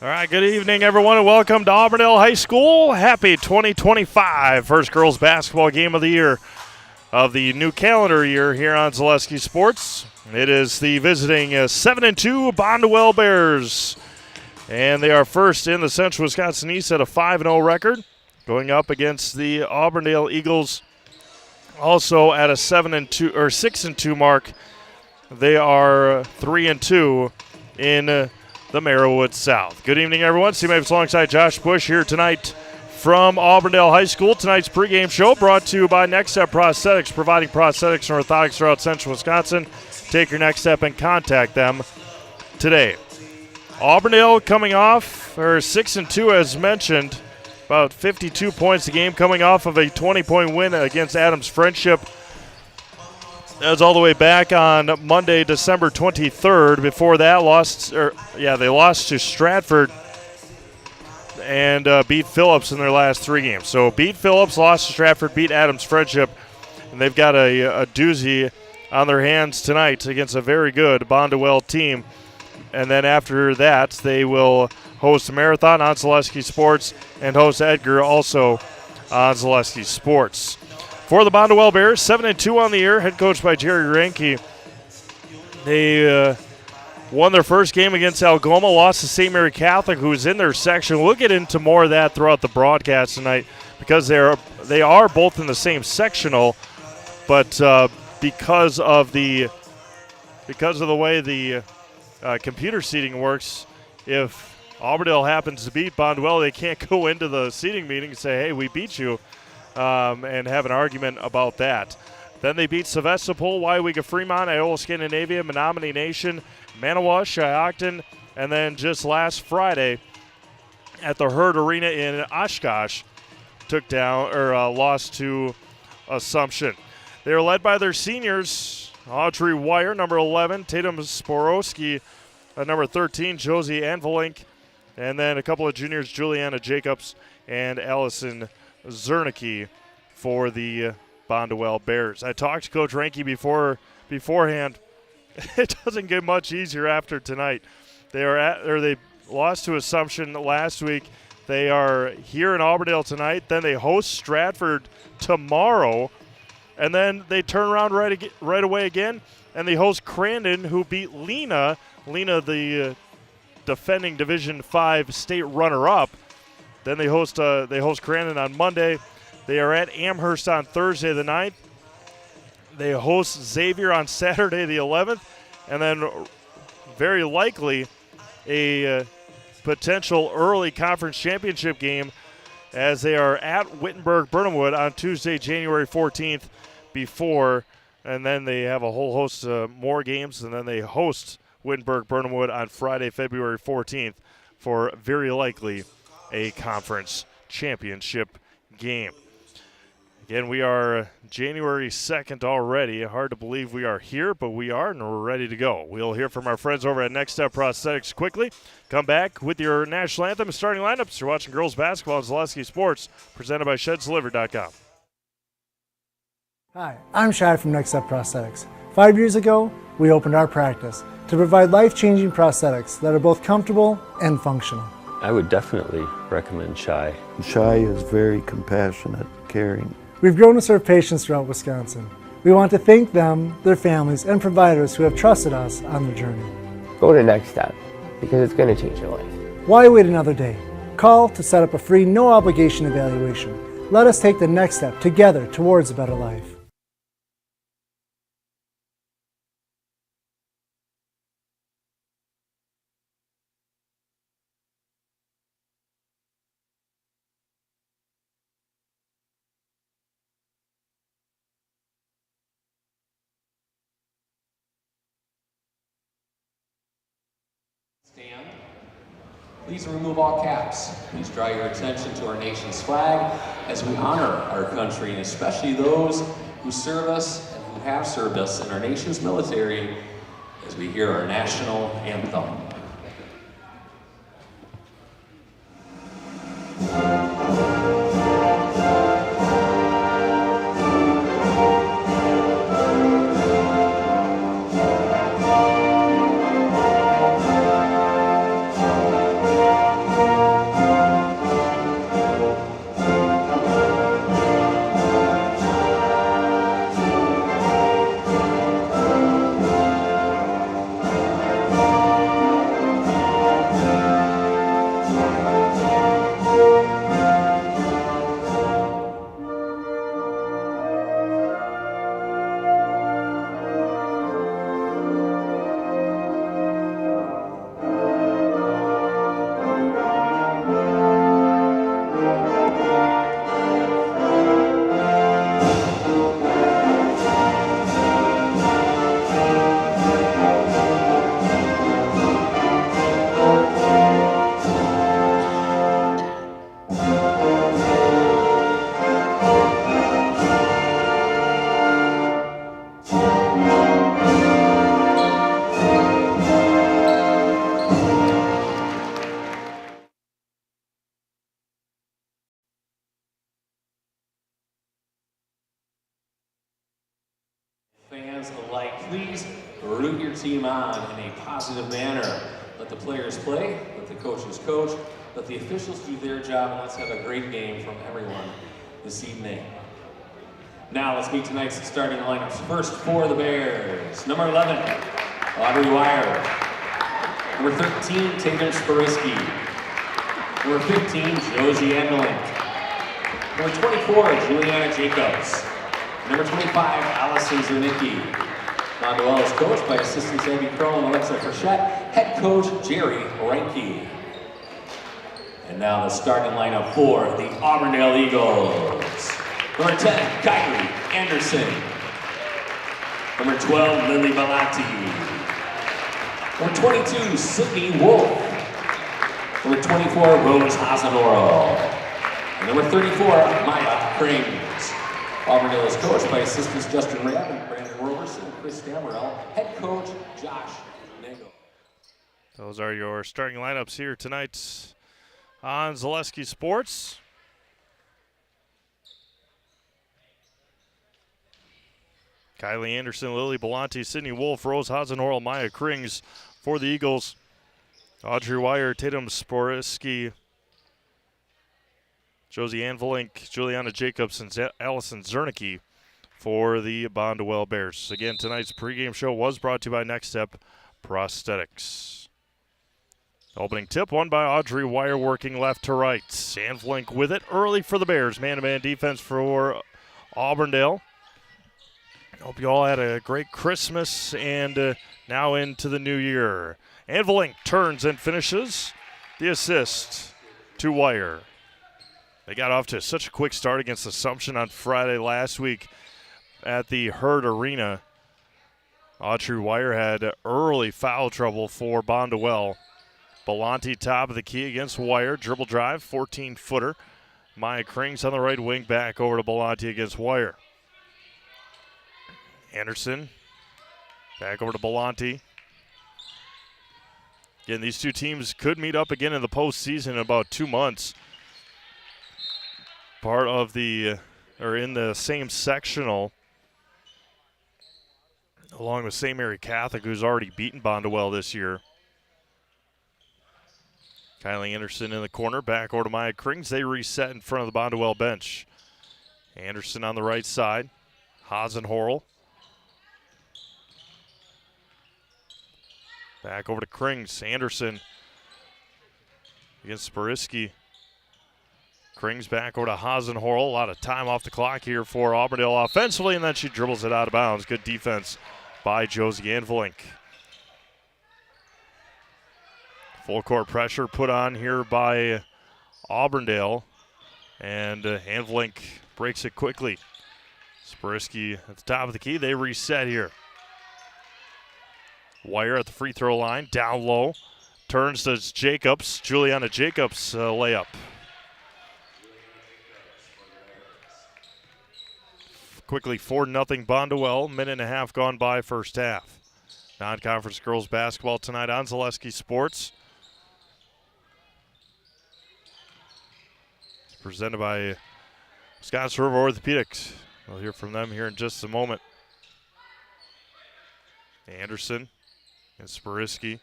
All right, good evening, everyone, and welcome to Auburndale High School. Happy 2025 first girls basketball game of the year of the new calendar year here on Zaleski Sports. It is the visiting 7-2 Bonduel Bears, and they are first in the Central Wisconsin East at a 5-0 record, going up against the Auburndale Eagles, also at a 7-2 or 6-2 mark. They are 3-2 in the Merriwood South. Good evening, everyone. Steve Mavis alongside Josh Bush here tonight from Auburndale High School. Tonight's pregame show brought to you by Next Step Prosthetics, providing prosthetics and orthotics throughout Central Wisconsin. Take your next step and contact them today. Auburndale coming off, or 6-2 as mentioned, about 52 points a game, coming off of a 20-point win against Adams Friendship. That was all the way back on Monday, December 23rd. Before that, they lost to Stratford and beat Phillips in their last three games. So beat Phillips, lost to Stratford, beat Adams Friendship, and they've got a doozy on their hands tonight against a very good Bonduel team. And then after that, they will host Marathon on Zaleski Sports and host Edgar also on Zaleski Sports. For the Bonduel Bears, 7-2 on the year, head coached by Jerry Ranke. They won their first game against Algoma, lost to St. Mary Catholic, who's in their section. We'll get into more of that throughout the broadcast tonight because they are both in the same sectional, but because of the way the computer seating works, if Auburndale happens to beat Bonduel, they can't go into the seating meeting and say, hey, we beat you. And have an argument about that. Then they beat Sevastopol, Waiwega Fremont, Iola Scandinavia, Menominee Nation, Manawa, Shiocton, and then just last Friday at the Herd Arena in Oshkosh lost to Assumption. They are led by their seniors, Audrey Wire, number 11, Tatum Sporowski, number 13, Josie Anvelink, and then a couple of juniors, Juliana Jacobs and Allison Zernicke for the Bonduel Bears. I talked to Coach Ranke beforehand. It doesn't get much easier after tonight. They lost to Assumption last week. They are here in Auburndale tonight. Then they host Stratford tomorrow, and then they turn around right away again, and they host Crandon, who beat Lena, the defending Division 5 state runner-up. Then they host Crandon on Monday. They are at Amherst on Thursday the 9th. They host Xavier on Saturday the 11th. And then very likely a potential early conference championship game as they are at Wittenberg-Burnhamwood on Tuesday, January 14th and then they have a whole host of more games, and then they host Wittenberg-Burnhamwood on Friday, February 14th for very likely a conference championship game. Again, we are January 2nd already. Hard to believe we are here, but we are, and we're ready to go. We'll hear from our friends over at Next Step Prosthetics quickly. Come back with your national anthem and starting lineups. You're watching girls basketball on Zaleski Sports, presented by ShedsDelivered.com. Hi, I'm Shad from Next Step Prosthetics. 5 years ago, we opened our practice to provide life-changing prosthetics that are both comfortable and functional. I would definitely recommend Shy. Shy is very compassionate, caring. We've grown to serve patients throughout Wisconsin. We want to thank them, their families, and providers who have trusted us on their journey. Go to Next Step, because it's going to change your life. Why wait another day? Call to set up a free, no-obligation evaluation. Let us take the next step together towards a better life. Stand. Please remove all caps. Please draw your attention to our nation's flag as we honor our country, and especially those who serve us and who have served us in our nation's military, as we hear our national anthem. Fans alike, please root your team on in a positive manner. Let the players play, let the coaches coach, let the officials do their job, and let's have a great game from everyone this evening. Now let's meet tonight's starting lineups. First for the Bears, number 11, Audrey Wire. Number 13, Tatum Sparisky. Number 15, Josie Endelink. Number 24, Juliana Jacobs. Number 25, Allison Zernicki. Bonduel is coached by assistants Abby Kroll and Alexa Frechette, head coach Jerry Reinke. And now the starting lineup for the Auburndale Eagles. Number 10, Kylie Anderson. Number 12, Lily Belatti. Number 22, Sydney Wolf. Number 24, Rose Hasenoro. And number 34, Maya Krings. Auburndale is coached by assistants Justin Rabb and Brandon Roberson and Chris Damerell, head coach Josh Nagel. Those are your starting lineups here tonight on Zaleski Sports. Kylie Anderson, Lily Bellanti, Sydney Wolf, Rose Hasenhorl, Maya Krings for the Eagles. Audrey Wire, Tatum Sporisky, Josie Anvelink, Juliana Jacobs, and Allison Zernicki for the Bonduel Bears. Again, tonight's pregame show was brought to you by Next Step Prosthetics. Opening tip won by Audrey Wire, working left to right. Anvelink with it early for the Bears. Man-to-man defense for Auburndale. Hope you all had a great Christmas and now into the new year. Anvelink turns and finishes the assist to Wire. They got off to such a quick start against Assumption on Friday last week at the Herd Arena. Audrey Wire had early foul trouble for Bonduel. Bellanti top of the key against Wire. Dribble drive, 14-footer. Maya Krings on the right wing, back over to Bellanti against Wire. Anderson back over to Bellanti. Again, these two teams could meet up again in the postseason in about 2 months. Part of the, or in the same sectional, along with St. Mary Catholic, who's already beaten Bonduel this year. Kylie Anderson in the corner, back over to Maya Krings. They reset in front of the Bonduel bench. Anderson on the right side. Hasenhorl. Back over to Krings. Anderson against Sparisky. Krings back over to Hasenhorl. A lot of time off the clock here for Auburndale offensively, and then she dribbles it out of bounds. Good defense by Josie Anvelink. Full court pressure put on here by Auburndale, and Anvelink breaks it quickly. Sparisky at the top of the key. They reset here. Wire at the free throw line, down low. Turns to Jacobs. Juliana Jacobs layup. Quickly 4-0 Bonduel. Minute and a half gone by first half. Non-conference girls basketball tonight on Zaleski Sports. It's presented by Wisconsin River Orthopedics. We'll hear from them here in just a moment. Anderson and Sparisky.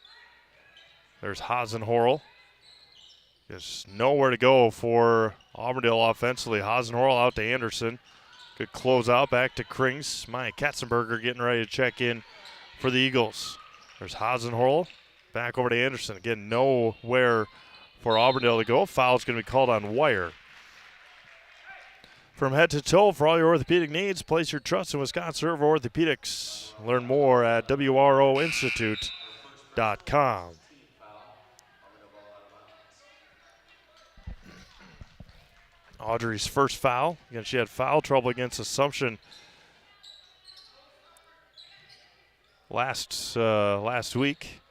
There's Hasenhorl. Just nowhere to go for Auburndale offensively. Hasenhorl out to Anderson. Good closeout back to Krings. Maya Katzenberger getting ready to check in for the Eagles. There's Hasenhorl. Back over to Anderson. Again, nowhere for Auburndale to go. Foul's going to be called on Wire. From head to toe for all your orthopedic needs, place your trust in Wisconsin River Orthopedics. Learn more at WROinstitute.com. Audrey's first foul. Again, she had foul trouble against Assumption last week.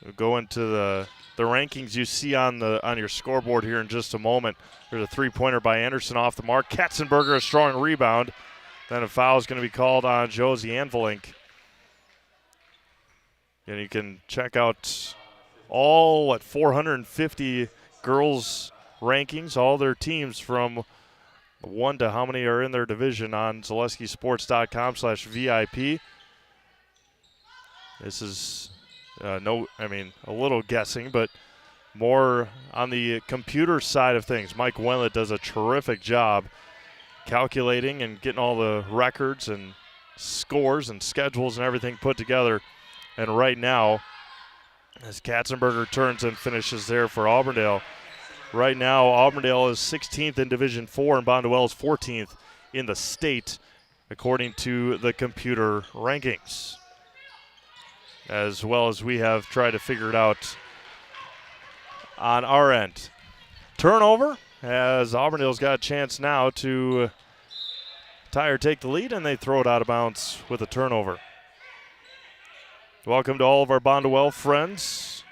We'll go into the rankings you see on your scoreboard here in just a moment. There's a three-pointer by Anderson off the mark. Katzenberger a strong rebound. Then a foul is going to be called on Josie Anvelink. And you can check out all 450 girls rankings, all their teams from 1 to how many are in their division on ZaleskiSports.com/VIP. This is a little guessing, but more on the computer side of things. Mike Wenlett does a terrific job calculating and getting all the records and scores and schedules and everything put together. And right now, as Katzenberger turns and finishes there for Auburndale, right now Auburndale is 16th in Division 4 and Bonduel is 14th in the state, according to the computer rankings, as well as we have tried to figure it out on our end. Turnover, as Auburndale's got a chance now to tie or take the lead, and they throw it out of bounds with a turnover. Welcome to all of our Bonduel friends.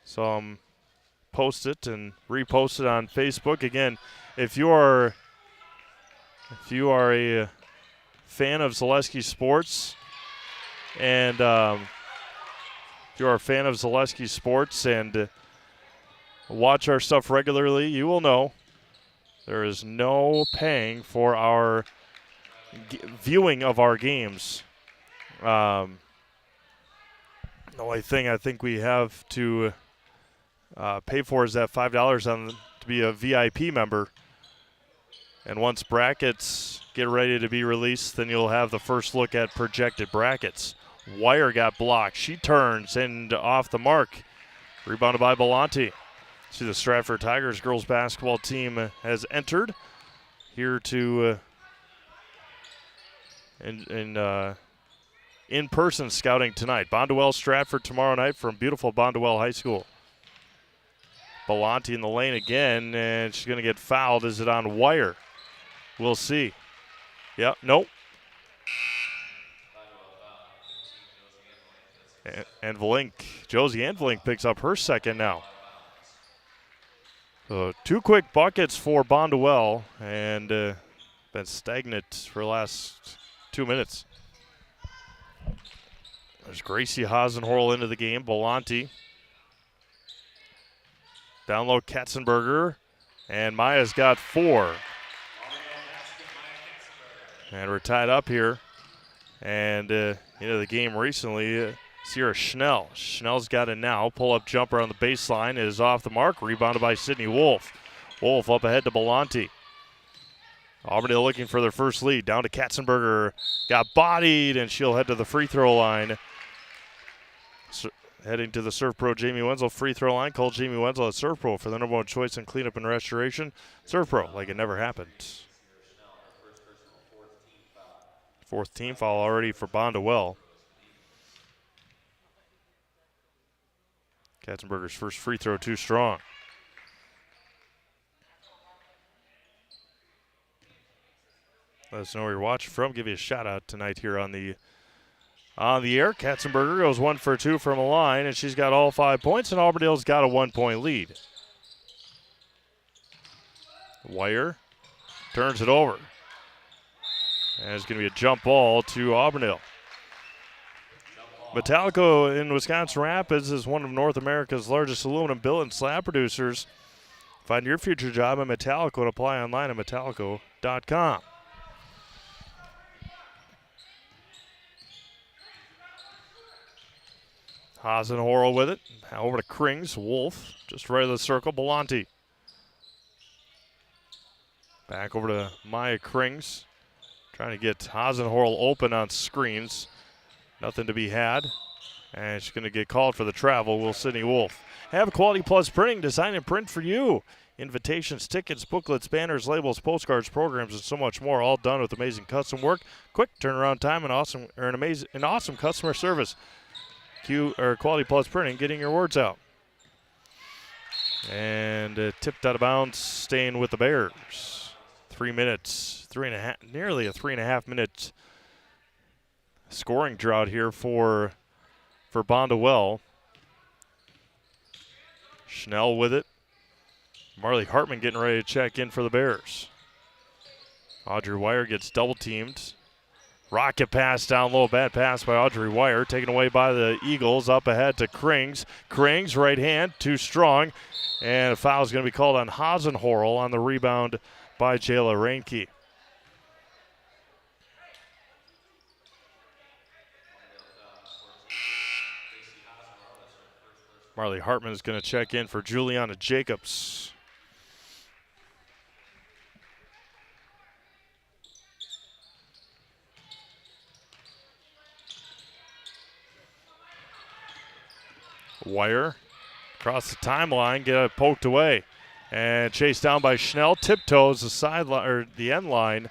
Saw them post it and repost it on Facebook. Again, if you are a fan of Zaleski Sports and watch our stuff regularly, you will know there is no paying for our viewing of our games. The only thing I think we have to pay for is that $5 to be a VIP member. And once brackets get ready to be released, then you'll have the first look at projected brackets. Wire got blocked. She turns and off the mark. Rebounded by Belanti. See, the Stratford Tigers girls basketball team has entered here to in-person scouting tonight. Bonduel Stratford tomorrow night from beautiful Bonduel High School. Belanti in the lane again, and she's going to get fouled. Is it on Wire? We'll see. Yep, nope. And Josie Anvelink picks up her second now. So 2 quick buckets for Bonduel, and been stagnant for the last 2 minutes. There's Gracie Hasenhorl into the game. Belanti. Down low, Katzenberger. And Maya's got 4. And we're tied up here. And into the game recently, Sierra Schnell. Schnell's got it now. Pull-up jumper on the baseline is off the mark. Rebounded by Sydney Wolf. Wolf up ahead to Belanti. Auburndale looking for their first lead. Down to Katzenberger. Got bodied, and she'll head to the free throw line. Heading to the Surf Pro Jamie Wenzel free throw line. Call Jamie Wenzel at Surf Pro for the #1 choice in cleanup and restoration. Surf Pro, like it never happened. 4th team foul already for Bonduel. Katzenberger's first free throw too strong. Let us know where you're watching from. Give you a shout out tonight here on the air. Katzenberger goes 1 for 2 from a line, and she's got all 5 points, and Auburndale's got a 1-point lead. Wire turns it over. And it's going to be a jump ball to Auburndale. Metallico in Wisconsin Rapids is one of North America's largest aluminum billet and slab producers. Find your future job at Metallico and apply online at metallico.com. Hasenhorl with it. Over to Krings. Wolf just right of the circle. Belanti. Back over to Maya Krings. Trying to get Hasenhorl open on screens. Nothing to be had. And she's going to get called for the travel. Will Sydney Wolf. Have Quality Plus Printing. Design and print for you. Invitations, tickets, booklets, banners, labels, postcards, programs, and so much more. All done with amazing custom work. Quick turnaround time and awesome customer service. Quality Plus Printing, getting your words out. And tipped out of bounds, staying with the Bears. 3 minutes, nearly a 3.5 minute scoring drought here for Bonduel. Schnell with it. Marley Hartman getting ready to check in for the Bears. Audrey Wire gets double teamed. Rocket pass down low, bad pass by Audrey Wire, taken away by the Eagles. Up ahead to Krings. Krings, right hand, too strong. And a foul is going to be called on Hasenhorl on the rebound by Jayla Reinke. Marley Hartman is going to check in for Juliana Jacobs. Wire across the timeline, get it poked away, and chased down by Schnell. Tiptoes the sideline or the end line.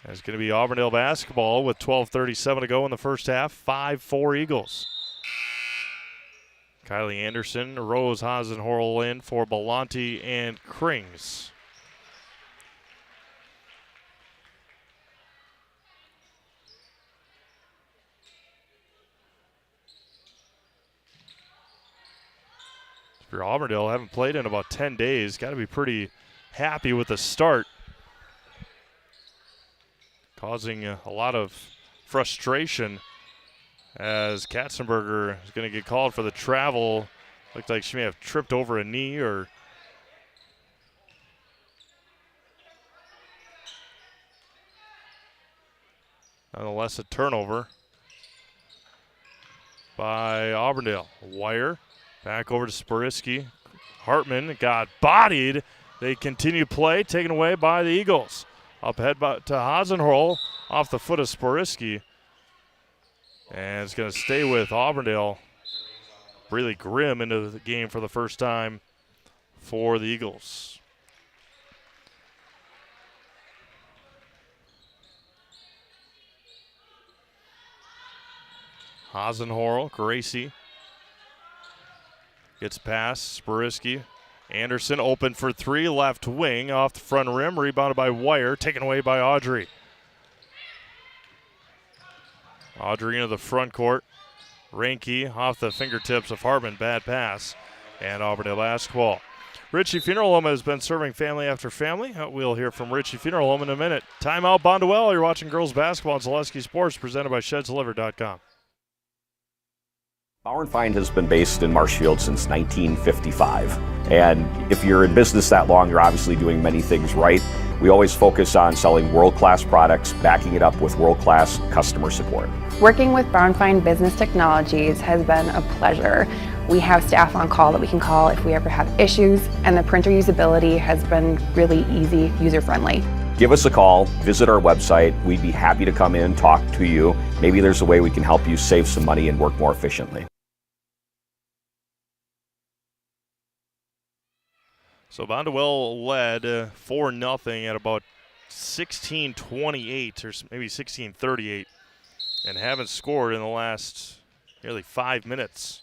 It's going to be Auburndale basketball with 12:37 to go in the first half. 5-4 Eagles. Kylie Anderson, Rose Hasenhorl in for Belanti and Krings. If you're Auburndale, haven't played in about 10 days, got to be pretty happy with the start. Causing a lot of frustration as Katzenberger is going to get called for the travel. Looked like she may have tripped over a knee or nonetheless a turnover by Auburndale. Wire back over to Sporiski. Hartman got bodied. They continue play, taken away by the Eagles. Up ahead to Hasenhorl off the foot of Sporiski. And it's going to stay with Auburndale. Really grim into the game for the first time for the Eagles. Hasenhorl, Gracie. Gets past Sporiski. Anderson open for three, left wing off the front rim, rebounded by Wire, taken away by Audrey. Audrey into the front court. Reinke off the fingertips of Hartman, bad pass. And Auburndale basketball. Ritchie Funeral Home has been serving family after family. We'll hear from Ritchie Funeral Home in a minute. Timeout Bonduel. You're watching girls basketball on Zaleski Sports, presented by ShedsDeliver.com. Bauer & Feind has been based in Marshfield since 1955. And if you're in business that long, you're obviously doing many things right. We always focus on selling world-class products, backing it up with world-class customer support. Working with Bauer & Feind Business Technologies has been a pleasure. We have staff on call that we can call if we ever have issues, and the printer usability has been really easy, user-friendly. Give us a call, visit our website. We'd be happy to come in, talk to you. Maybe there's a way we can help you save some money and work more efficiently. So Bonduel led 4-0 at about 16:28 or maybe 16:38 and haven't scored in the last nearly 5 minutes.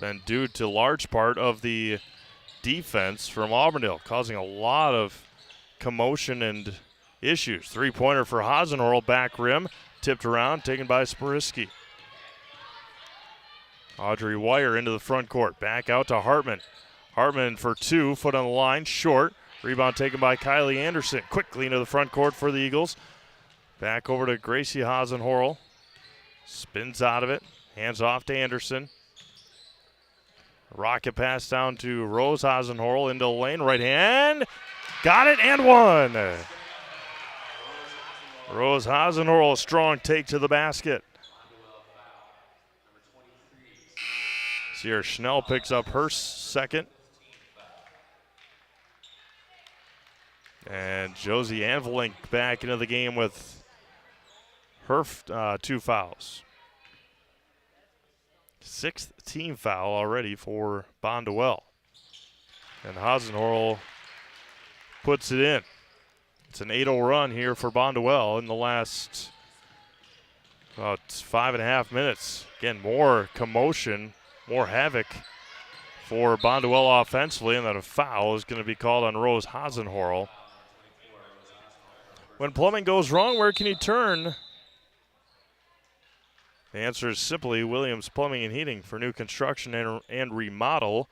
Been due to large part of the defense from Auburndale, causing a lot of commotion and issues. Three-pointer for Hasenhorl, back rim, tipped around, taken by Sporiski. Audrey Wire into the front court. Back out to Hartman. Hartman for two, foot on the line, short. Rebound taken by Kylie Anderson. Quickly into the front court for the Eagles. Back over to Gracie Hasenhorl. Spins out of it. Hands off to Anderson. Rocket pass down to Rose Hasenhorl into the lane. Right hand. Got it and one. Rose Hasenhorl, a strong take to the basket. Sierra Schnell picks up her second. And Josie Anvelink back into the game with her two fouls. Sixth team foul already for Bonduel. And Hasenhorl puts it in. It's an 8-0 run here for Bonduel in the last about 5.5 minutes. Again, more commotion, more havoc for Bonduel offensively, and that a foul is going to be called on Rose Hasenhorl. When plumbing goes wrong, where can you turn? The answer is simply Williams Plumbing and Heating for new construction and remodel.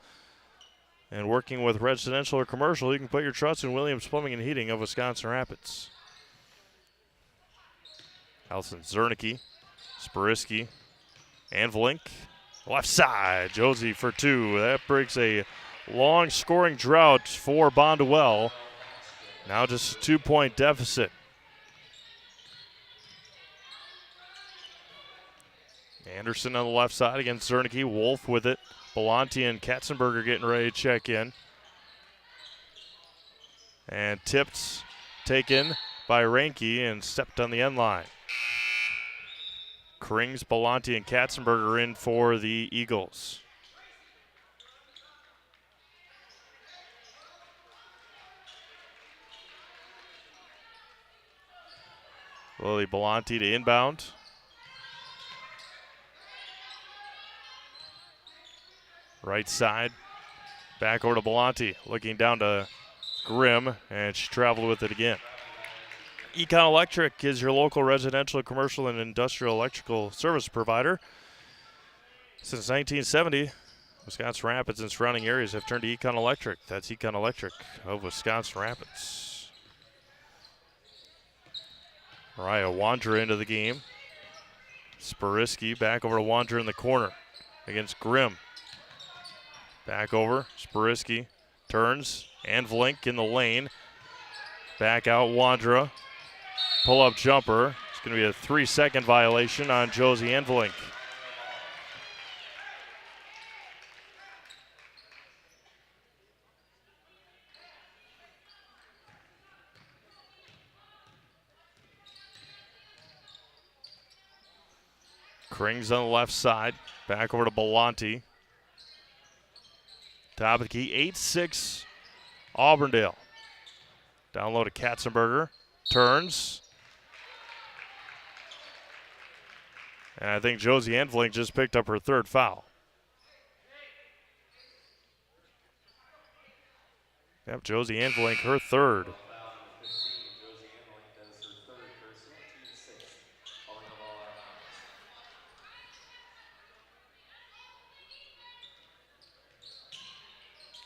And working with residential or commercial, you can put your trust in Williams Plumbing and Heating of Wisconsin Rapids. Allison Zernicki, Spiriski, and Vlink. Left side, Josie for two. That breaks a long scoring drought for Bonduel. Now just a 2-point deficit. Anderson on the left side against Zernicki. Wolf with it. Belanti and Katzenberger getting ready to check in. And tipped, taken by Ranke and stepped on the end line. Krings, Belanti, and Katzenberger in for the Eagles. Lily Belanti to inbound. Right side, back over to Belanti, looking down to Grimm, and she traveled with it again. Econ Electric is your local residential, commercial, and industrial electrical service provider. Since 1970, Wisconsin Rapids and surrounding areas have turned to Econ Electric. That's Econ Electric of Wisconsin Rapids. Mariah Wander into the game. Spiriski back over to Wander in the corner against Grimm. Back over, Spiriski turns, and Vlink in the lane. Back out, Wandra. Pull-up jumper. It's going to be a 3-second violation on Josie Envelink. Krings on the left side. Back over to Belanti. Top of the key, 8-6 Auburndale. Down low to Katzenberger. Turns. And I think Josie Envelink just picked up her third foul. Yep, Josie Envelink, her third.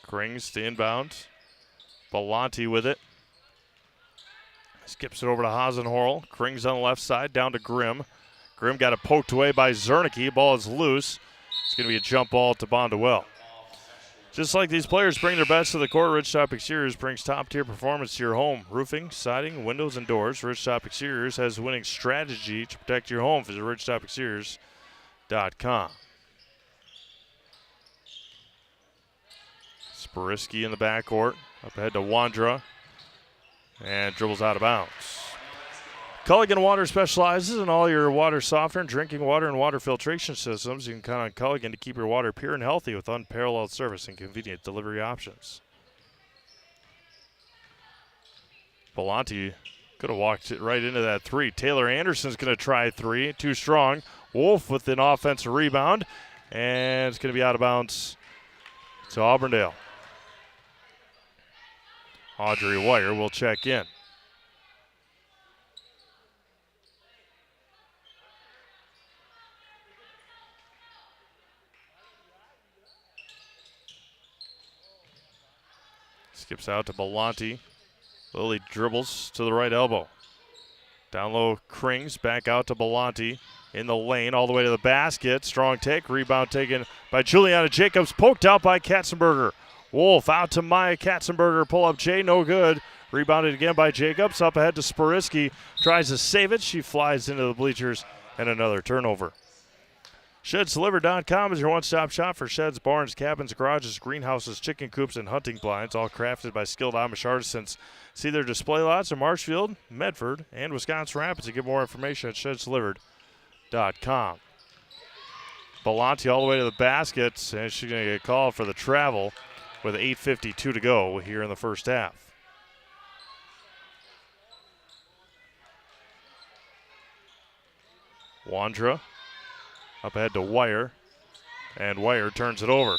Krings to inbound. Belanti with it. Skips it over to Hasenhorl. Krings on the left side, down to Grimm. Grimm got it poked away by Zernicki. Ball is loose. It's going to be a jump ball to Bonduel. Just like these players bring their best to the court, Ridgetop Exteriors brings top-tier performance to your home. Roofing, siding, windows, and doors. Ridgetop Exteriors has a winning strategy to protect your home. Visit ridgetopexteriors.com. Spiriski in the backcourt. Up ahead to Wandra. And dribbles out of bounds. Culligan Water specializes in all your water softener, drinking water, and water filtration systems. You can count on Culligan to keep your water pure and healthy with unparalleled service and convenient delivery options. Belanti could have walked it right into that three. Taylor Anderson's going to try three. Too strong. Wolf with an offensive rebound. And it's going to be out of bounds to Auburndale. Audrey Wire will check in. Skips out to Belanti. Lily dribbles to the right elbow. Down low, Krings back out to Belanti. In the lane, all the way to the basket. Strong take, rebound taken by Juliana Jacobs. Poked out by Katzenberger. Wolf out to Maya Katzenberger. Pull up Jay, no good. Rebounded again by Jacobs. Up ahead to Spiriski. Tries to save it. She flies into the bleachers and another turnover. ShedsDelivered.com is your one-stop shop for sheds, barns, cabins, garages, greenhouses, chicken coops, and hunting blinds, all crafted by skilled Amish artisans. See their display lots in Marshfield, Medford, and Wisconsin Rapids. And get more information at ShedsDelivered.com. Belanti all the way to the basket, and she's going to get called for the travel with 8:52 to go here in the first half. Wandra up ahead to Wire, and Wire turns it over.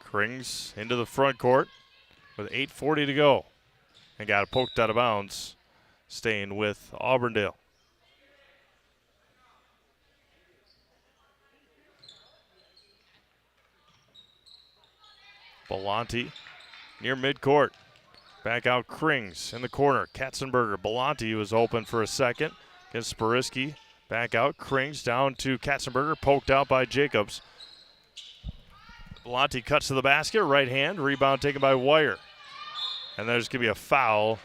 Krings into the front court. with 8:40 to go. And got it poked out of bounds, staying with Auburndale. Belanti near midcourt. Back out Krings in the corner. Katzenberger. Belanti was open for a second against Spariski. Back out Krings down to Katzenberger. Poked out by Jacobs. Belanti cuts to the basket. Right hand. Rebound taken by Wire. And there's going to be a foul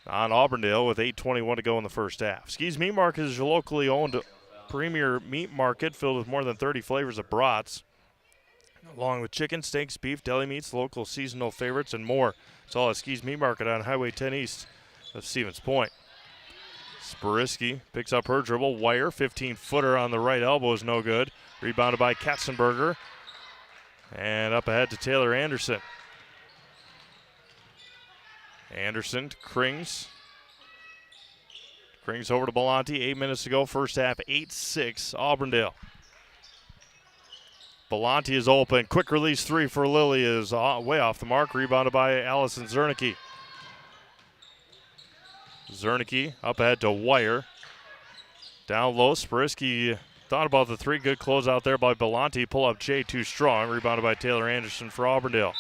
on Auburndale with 8:21 to go in the first half. Ski's Meat Market is your locally owned premier meat market filled with more than 30 flavors of brats, along with chicken, steaks, beef, deli meats, local seasonal favorites, and more. It's all at Ski's Meat Market on Highway 10 East of Stevens Point. Spariski picks up her dribble. Wire, 15-footer on the right elbow is no good. Rebounded by Katzenberger. And up ahead to Taylor Anderson. Anderson to Krings. Krings over to Belanti. 8 minutes to go. First half, 8-6, Auburndale. Belanti is open. Quick release three for Lilly is way off the mark. Rebounded by Allison Zernicke. Zernicke up ahead to Wire. Down low, Spariski thought about the three. Good close out there by Belanti. Pull up Jay too strong. Rebounded by Taylor Anderson for Auburndale.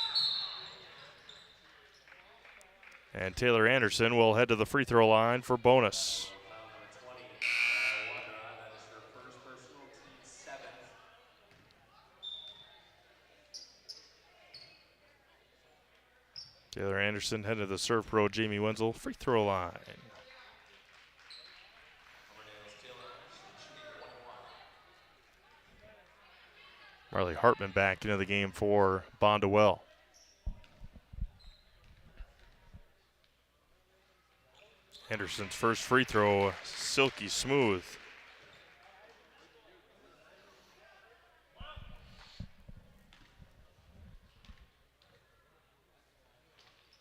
And Taylor Anderson will head to the free throw line for bonus. Taylor Anderson headed to the serve pro Jamie Wenzel free throw line. Marley Hartman back into the game for Bonduel. Anderson's first free throw, silky smooth.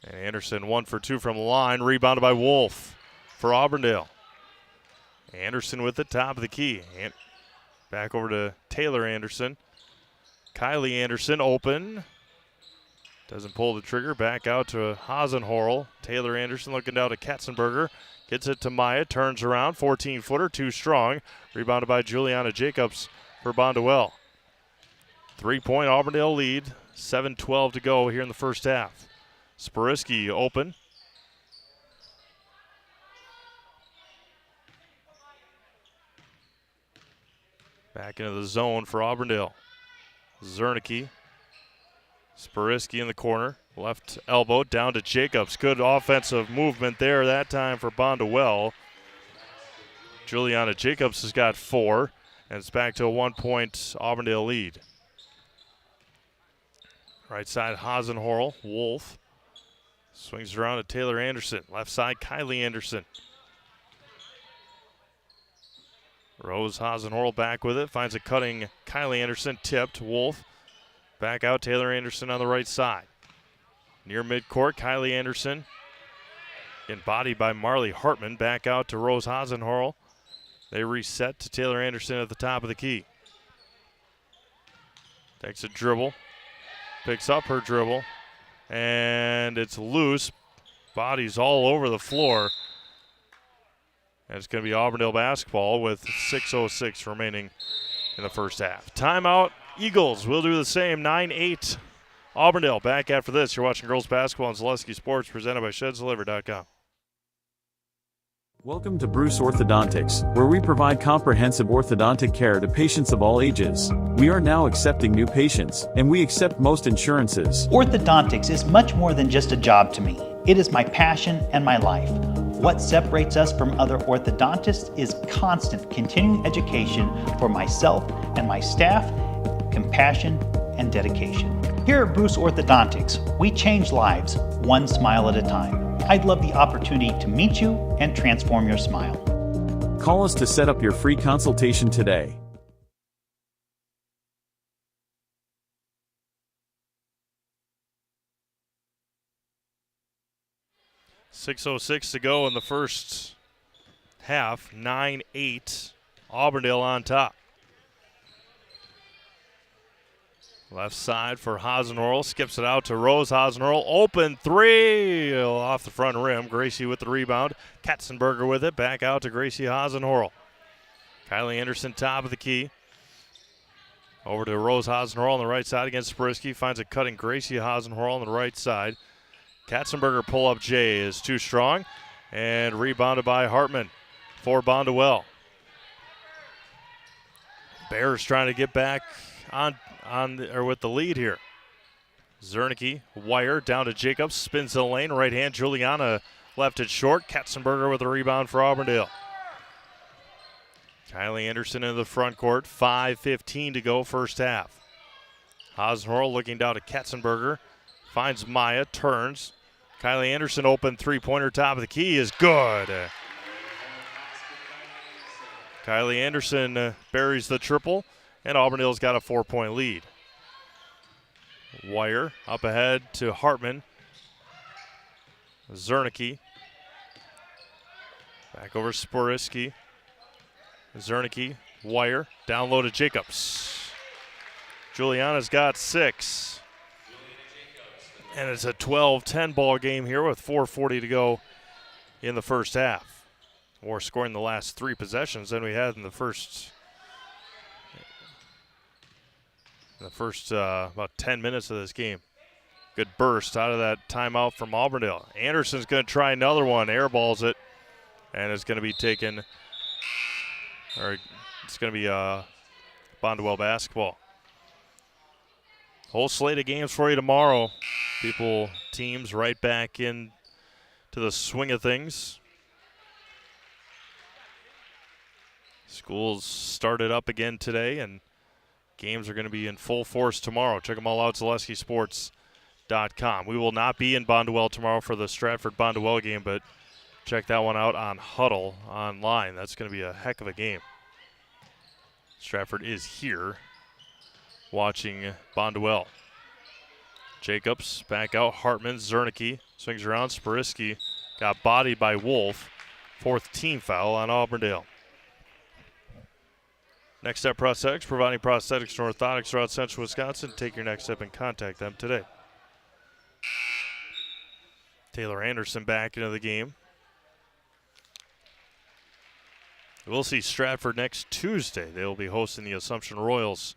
And Anderson 1 for 2 from the line, rebounded by Wolf for Auburndale. Anderson with the top of the key. And back over to Taylor Anderson. Kylie Anderson open. Doesn't pull the trigger. Back out to Hasenhorl. Taylor Anderson looking down to Katzenberger. Gets it to Maya. Turns around. 14-footer. Too strong. Rebounded by Juliana Jacobs for Bonduel. 3-point Auburndale lead. 7:12 to go here in the first half. Spariski open. Back into the zone for Auburndale. Zernicke. Spariski in the corner. Left elbow down to Jacobs. Good offensive movement there that time for Bonduel. Juliana Jacobs has got 4, and it's back to a 1-point Auburndale lead. Right side, Hasenhorl. Wolf swings around to Taylor Anderson. Left side, Kylie Anderson. Rose Hasenhorl back with it. Finds a cutting Kylie Anderson. Tipped. Wolf. Back out, Taylor Anderson on the right side. Near midcourt, Kylie Anderson. Embodied by Marley Hartman. Back out to Rose Hasenhorl. They reset to Taylor Anderson at the top of the key. Takes a dribble. Picks up her dribble. And it's loose. Bodies all over the floor. And it's going to be Auburndale basketball with 6:06 remaining in the first half. Timeout. Eagles will do the same. 9-8. Auburndale back after this. You're watching girls basketball on Zaleski Sports, presented by ShedsDeliver.com. Welcome to Bruce Orthodontics, where we provide comprehensive orthodontic care to patients of all ages. We are now accepting new patients, and we accept most insurances. Orthodontics is much more than just a job to me. It is my passion and my life. What separates us from other orthodontists is constant continuing education for myself and my staff, compassion, and dedication. Here at Bruce Orthodontics, we change lives one smile at a time. I'd love the opportunity to meet you and transform your smile. Call us to set up your free consultation today. .606 to go in the first half. 9-8. Auburndale on top. Left side for Hasenhorl. Skips it out to Rose Hasenhorl. Open three off the front rim. Gracie with the rebound. Katzenberger with it. Back out to Gracie Hasenhorl. Kylie Anderson top of the key. Over to Rose Hasenhorl on the right side against Sprisky. Finds a cutting Gracie Hasenhorl on the right side. Katzenberger pull-up J is too strong. And rebounded by Hartman for Bonduel. Bears trying to get back with the lead here. Zernicke, wire down to Jacobs, spins the lane, right hand. Juliana left it short. Katzenberger with a rebound for Auburndale. Kylie Anderson in the front court. 5:15 to go, first half. Hasenhorl looking down to Katzenberger. Finds Maya, turns. Kylie Anderson open three-pointer top of the key is good. Kylie Anderson buries the triple, and Auburndale's got a 4-point lead. Wire up ahead to Hartman. Zernicke. Back over Sporiski. Zernicke, wire, down low to Jacobs. Juliana's got 6. And it's a 12-10 ball game here with 4:40 to go in the first half. More scoring the last 3 possessions than we had in the first about 10 minutes of this game. Good burst out of that timeout from Auburndale. Anderson's going to try another one, airballs it, and it's going to be taken, or it's going to be Bonduel basketball. Whole slate of games for you tomorrow. Teams right back in to the swing of things. Schools started up again today, and games are going to be in full force tomorrow. Check them all out, ZaleskiSports.com. We will not be in Bonduel tomorrow for the Stratford-Bonduel game, but check that one out on Huddle online. That's going to be a heck of a game. Stratford is here watching Bonduel. Jacobs back out. Hartman, Zernicke swings around. Sporiski got bodied by Wolf. 4th team foul on Auburndale. Next Step Prosthetics, providing prosthetics and orthotics throughout central Wisconsin. Take your next step and contact them today. Taylor Anderson back into the game. We'll see Stratford next Tuesday. They will be hosting the Assumption Royals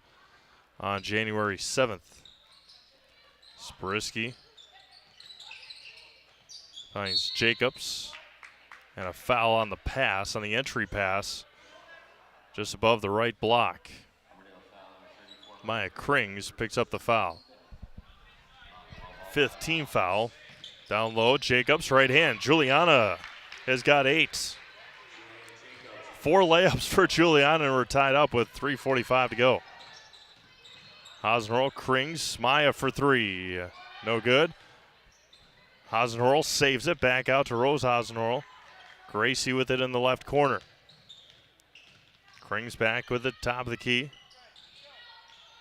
on January 7th. Sporiski finds Jacobs, and a foul on the pass, on the entry pass, just above the right block. Maya Krings picks up the foul. 5th team foul. Down low, Jacobs, right hand. Juliana has got 8. 4 layups for Juliana, and we're tied up with 3:45 to go. Hasenhorl, Krings, Maya for 3. No good. Hasenhorl saves it, back out to Rose Hasenhorl. Gracie with it in the left corner. Krings back with it, top of the key.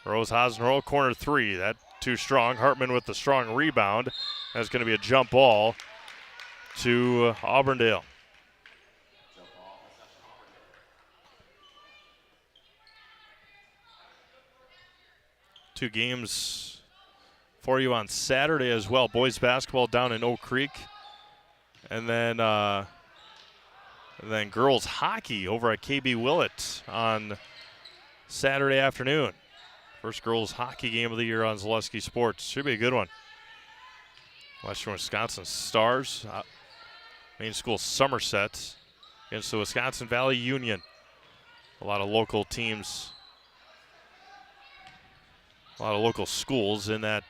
Rose Hasenhorl, corner 3. That too strong. Hartman with the strong rebound. That's going to be a jump ball to Auburndale. Two games for you on Saturday as well. Boys basketball down in Oak Creek. And then girls hockey over at KB Willett on Saturday afternoon. First girls hockey game of the year on Zaleski Sports. Should be a good one. Western Wisconsin Stars, main school Somerset against the Wisconsin Valley Union. A lot of local teams, a lot of local schools in that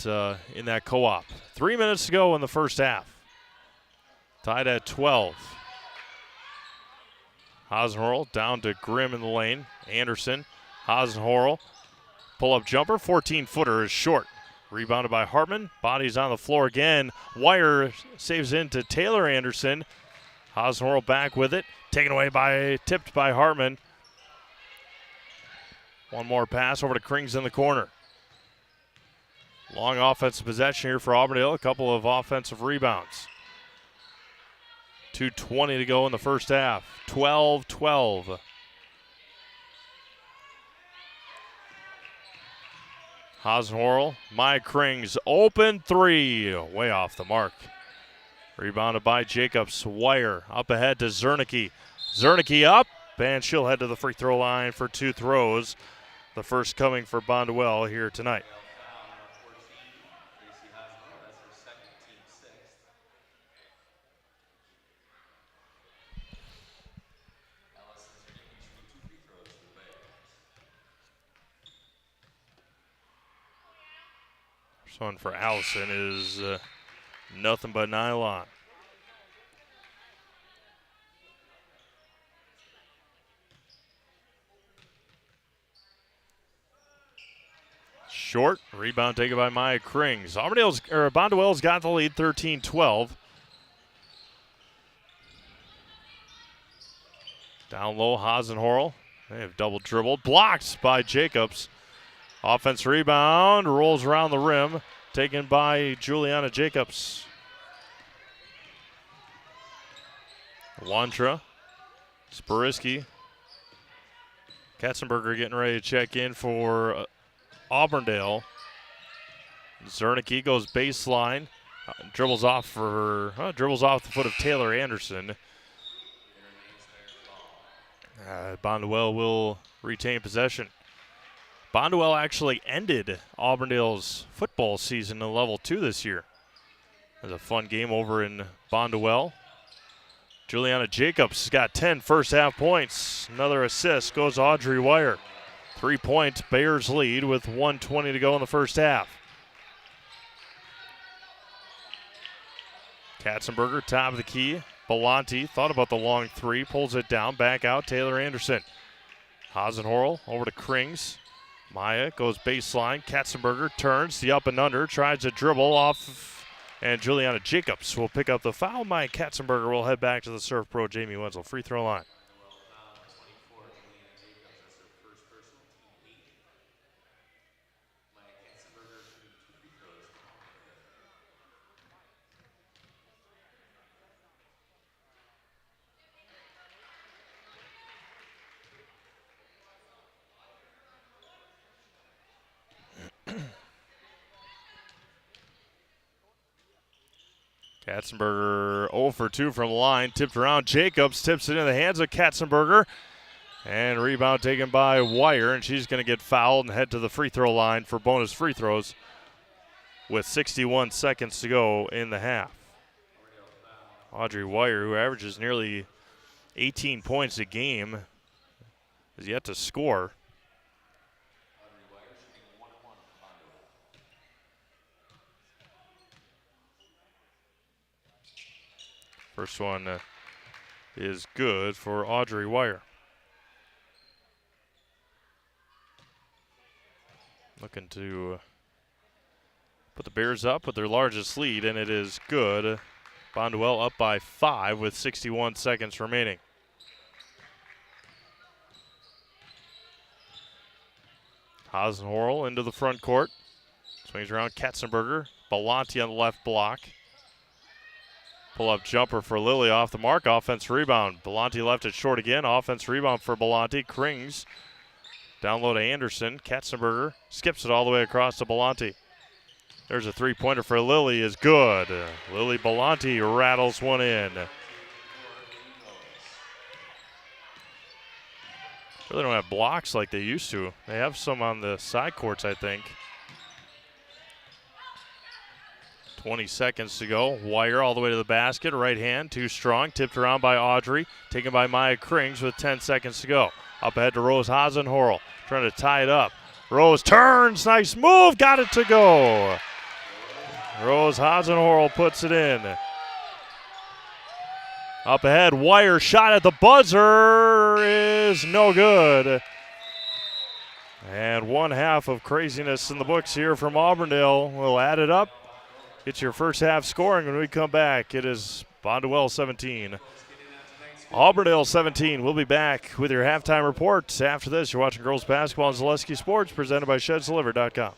co-op. 3 minutes to go in the first half. Tied at 12. Hasenhorl down to Grimm in the lane. Anderson, Hasenhorl, pull-up jumper, 14-footer is short. Rebounded by Hartman. Bodies on the floor again. Wire saves into Taylor Anderson. Hasenhorl back with it. Taken away tipped by Hartman. One more pass over to Krings in the corner. Long offensive possession here for Auburndale. A couple of offensive rebounds. 2:20 to go in the first half. 12-12. Hasenhorl, Maya Krings, open three, way off the mark. Rebounded by Jacobs. Wire up ahead to Zernicke. Zernicke up, and she'll head to the free throw line for 2 throws. The first coming for Bonduel here tonight. This one for Allison is nothing but nylon. Short rebound taken by Maya Krings. Bonduel's got the lead, 13-12. Down low, Hasenhorl. They have double dribbled, blocked by Jacobs. Offense rebound, rolls around the rim, taken by Juliana Jacobs. Wantra, Spariski. Katzenberger getting ready to check in for Auburndale. Zernicke goes baseline, dribbles off the foot of Taylor Anderson. Bonduel will retain possession. Bonduel actually ended Auburndale's football season in Level 2 this year. It was a fun game over in Bonduel. Juliana Jacobs has got 10 first half points. Another assist goes Audrey Wire. 3 points, Bears lead with 1:20 to go in the first half. Katzenberger, top of the key. Belanti thought about the long three, pulls it down, back out, Taylor Anderson. Hasenhorl over to Krings. Maya goes baseline. Katzenberger turns the up and under, tries to dribble off, and Juliana Jacobs will pick up the foul. Maya Katzenberger will head back to the Surf Pro Jamie Wenzel free throw line. Katzenberger 0 for 2 from the line, tipped around. Jacobs tips it in the hands of Katzenberger. And rebound taken by Wire, and she's going to get fouled and head to the free throw line for bonus free throws with 61 seconds to go in the half. Audrey Wire, who averages nearly 18 points a game, is yet to score. First one is good for Audrey Wire. Looking to put the Bears up with their largest lead, and it is good. Bonduel up by 5 with 61 seconds remaining. Hasenhorl into the front court. Swings around Katzenberger. Belanti on the left block. Pull-up jumper for Lilly off the mark. Offense rebound. Belanti left it short again. Offense rebound for Belanti. Krings down low to Anderson. Katzenberger skips it all the way across to Belanti. There's a three-pointer for Lilly is good. Lilly Belanti rattles one in. Really don't have blocks like they used to. They have some on the side courts, I think. 20 seconds to go. Wire all the way to the basket. Right hand, too strong. Tipped around by Audrey. Taken by Maya Krings with 10 seconds to go. Up ahead to Rose Hasenhorl. Trying to tie it up. Rose turns. Nice move. Got it to go. Rose Hasenhorl puts it in. Up ahead, Wire shot at the buzzer is no good. And one half of craziness in the books here from Auburndale. We'll add it up. Get your first half scoring when we come back. It is Bonduel 17. Auburndale 17. We'll be back with your halftime report. After this, you're watching girls basketball on Zaleski Sports, presented by ShedsDelivered.com.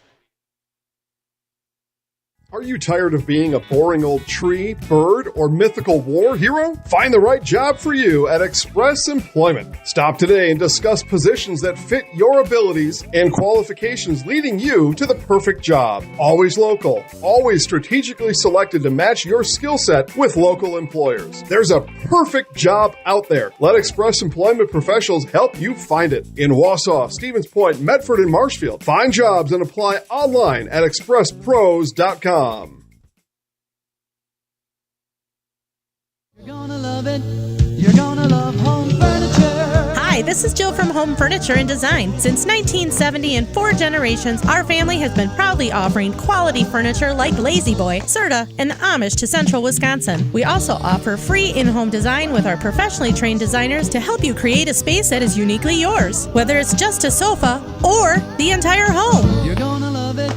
Are you tired of being a boring old tree, bird, or mythical war hero? Find the right job for you at Express Employment. Stop today and discuss positions that fit your abilities and qualifications, leading you to the perfect job. Always local, always strategically selected to match your skill set with local employers. There's a perfect job out there. Let Express Employment professionals help you find it. In Wausau, Stevens Point, Medford, and Marshfield. Find jobs and apply online at expresspros.com. You're gonna love it. You're gonna love home furniture. Hi, this is Jill from Home Furniture and Design. Since 1970 and 4 generations, our family has been proudly offering quality furniture like Lazy Boy, Serta, and Amish to Central Wisconsin. We also offer free in-home design with our professionally trained designers to help you create a space that is uniquely yours, whether it's just a sofa or the entire home. You're gonna love it.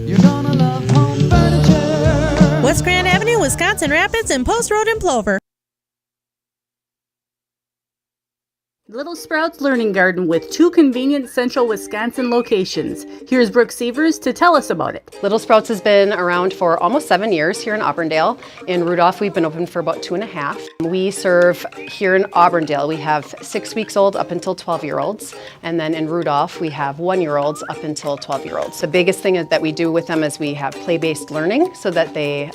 You're gonna love home furniture. West Grand Avenue, Wisconsin Rapids, and Post Road in Plover. Little Sprouts Learning Garden with 2 convenient central Wisconsin locations. Here's Brooke Sievers to tell us about it. Little Sprouts has been around for almost 7 years here in Auburndale. In Rudolph, we've been open for about 2.5. We serve here in Auburndale. We have 6 weeks old up until 12-year-olds. And then in Rudolph, we have 1-year-olds up until 12-year-olds. The biggest thing that we do with them is we have play-based learning so that they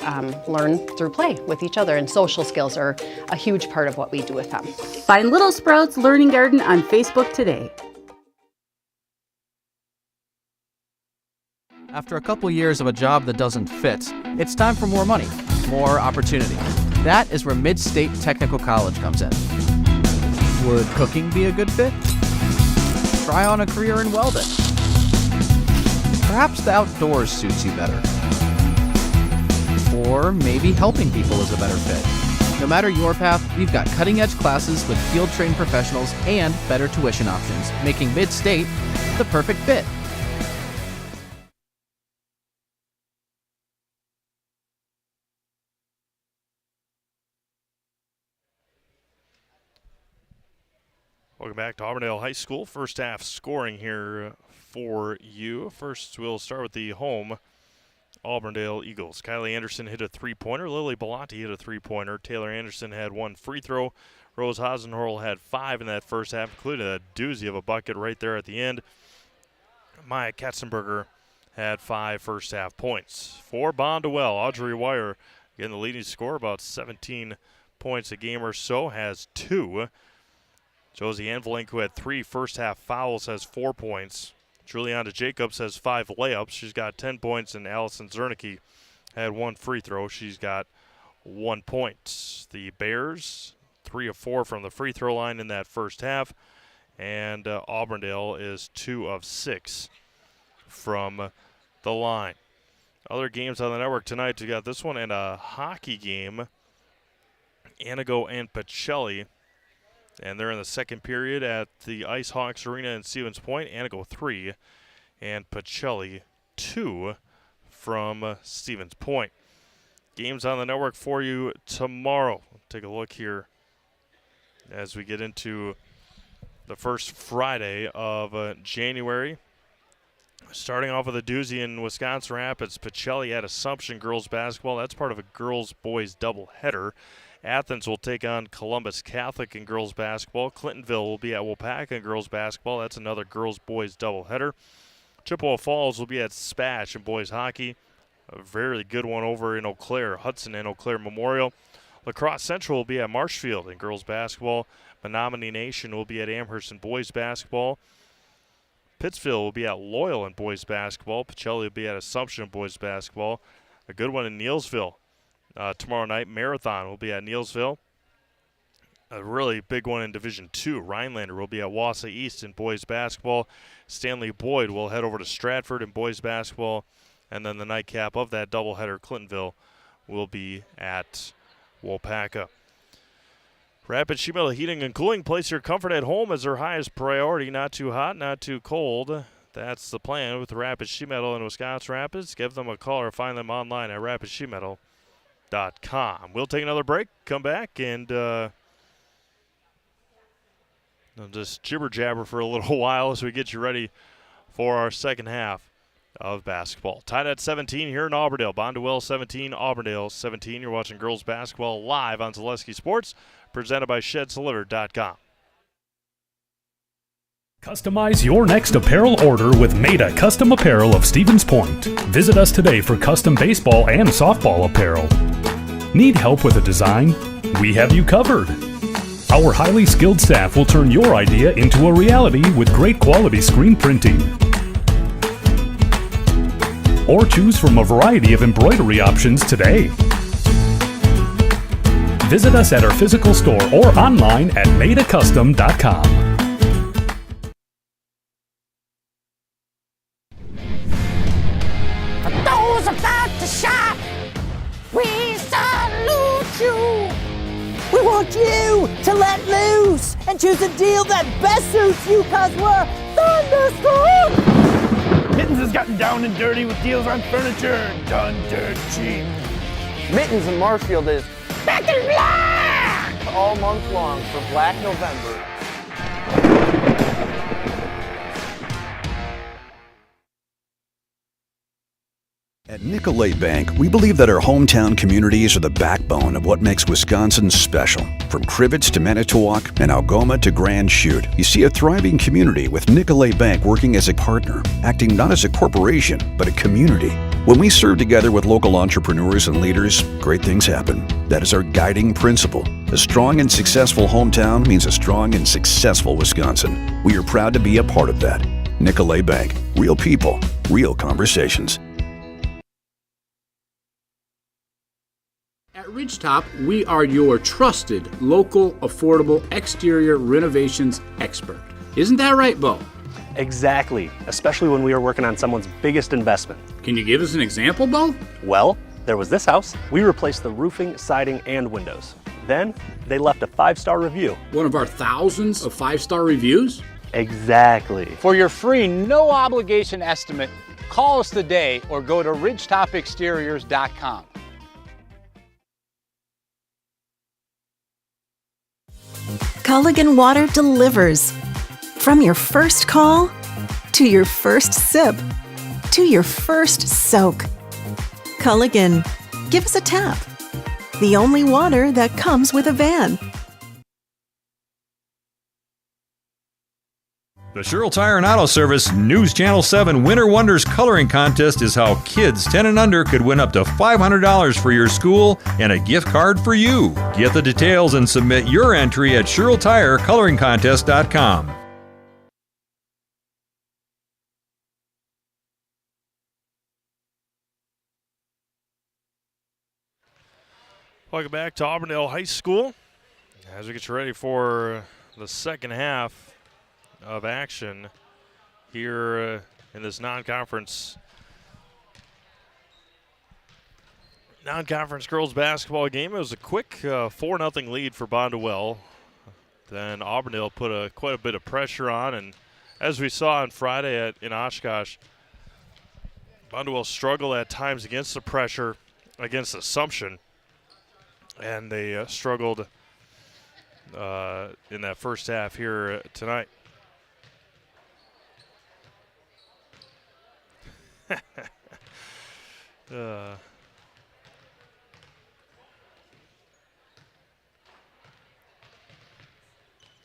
learn through play with each other. And social skills are a huge part of what we do with them. Find Little Sprouts Learning Garden on Facebook today. After a couple years of a job that doesn't fit, it's time for more money, more opportunity. That is where Mid-State Technical College comes in. Would cooking be a good fit? Try on a career in welding. Perhaps the outdoors suits you better. Or maybe helping people is a better fit. No matter your path, we've got cutting-edge classes with field-trained professionals and better tuition options, making Mid-State the perfect fit. Welcome back to Auburndale High School. First half scoring here for you. First, we'll start with the home Auburndale Eagles. Kylie Anderson hit a three-pointer. Lily Bellotti hit a three-pointer. Taylor Anderson had 1 free throw. Rose Hasenhorl had 5 in that first half, including a doozy of a bucket right there at the end. Maya Katzenberger had 5 first half points. For Bonduel, Audrey Wire, again the leading scorer, about 17 points a game or so, has 2. Josie Anvelink, who had 3 first half fouls, has 4 points. Juliana Jacobs has 5 layups. She's got 10 points, and Allison Zernicke had 1 free throw. She's got 1 point. The Bears, 3 of 4 from the free throw line in that first half, and Auburndale is 2 of 6 from the line. Other games on the network tonight, we got this one and a hockey game, Anago and Pacelli. And they're in the second period at the Ice Hawks Arena in Stevens Point. Anago 3 and Pacelli 2 from Stevens Point. Games on the network for you tomorrow. Take a look here as we get into the first Friday of January. Starting off with a doozy in Wisconsin Rapids, Pacelli at Assumption girls basketball. That's part of a girls-boys doubleheader. Athens will take on Columbus Catholic in girls basketball. Clintonville will be at Waupaca in girls basketball. That's another girls-boys doubleheader. Chippewa Falls will be at Spash in boys hockey. A very good one over in Eau Claire, Hudson and Eau Claire Memorial. La Crosse Central will be at Marshfield in girls basketball. Menominee Nation will be at Amherst in boys basketball. Pittsville will be at Loyal in boys basketball. Pacelli will be at Assumption in boys basketball. A good one in Neilsville. Tomorrow night, Marathon will be at Neilsville. A really big one in Division II. Rhinelander will be at Wausau East in boys basketball. Stanley Boyd will head over to Stratford in boys basketball. And then the nightcap of that doubleheader, Clintonville, will be at Waupaca. Rapid Sheet Metal Heating and Cooling. Place your comfort at home as their highest priority. Not too hot, not too cold. That's the plan with Rapid Sheet Metal in Wisconsin Rapids. Give them a call or find them online at rapidsheetmetal.com. We'll take another break, come back, and I'll just jibber-jabber for a little while as we get you ready for our second half of basketball. Tied at 17 here in Auburndale. Bonduel 17, Auburndale 17. You're watching girls basketball live on Zaleski Sports, presented by ShedsDelivered.com. Customize your next apparel order with Maida Custom Apparel of Stevens Point. Visit us today for custom baseball and softball apparel. Need help with a design? We have you covered. Our highly skilled staff will turn your idea into a reality with great quality screen printing. Or choose from a variety of embroidery options today. Visit us at our physical store or online at maidacustom.com. Those about to shop, we salute you. We want you to let loose and choose a deal that best suits you, cause we're thunderstorm. Mittens has gotten down and dirty with deals on furniture done dirt cheap. Mittens in Marshfield is back in black all month long for Black November. At Nicolet Bank, we believe that our hometown communities are the backbone of what makes Wisconsin special. From Crivets to Manitowoc and Algoma to Grand Chute, you see a thriving community with Nicolet Bank working as a partner, acting not as a corporation, but a community. When we serve together with local entrepreneurs and leaders, great things happen. That is our guiding principle. A strong and successful hometown means a strong and successful Wisconsin. We are proud to be a part of that. Nicolet Bank. Real people, real conversations. At Ridgetop, we are your trusted, local, affordable exterior renovations expert. Isn't that right, Bo? Exactly, especially when we are working on someone's biggest investment. Can you give us an example, Bo? Well, there was this house. We replaced the roofing, siding, and windows. Then, they left a 5-star review. One of our thousands of 5-star reviews? Exactly. For your free, no-obligation estimate, call us today or go to ridgetopexteriors.com. Culligan Water delivers. From your first call, to your first sip, to your first soak. Culligan, give us a tap. The only water that comes with a van. The Sherrill Tire and Auto Service News Channel 7 Winter Wonders Coloring Contest is how kids 10 and under could win up to $500 for your school and a gift card for you. Get the details and submit your entry at SherrillTireColoringContest.com. Welcome back to Auburndale High School as we get you ready for the second half of action here in this non-conference girls basketball game. It was a quick 4-0 lead for Bonduel. Then Auburndale put quite a bit of pressure on, and as we saw on Friday in Oshkosh, Bonduel struggled at times against the pressure, against Assumption, and they struggled in that first half here tonight.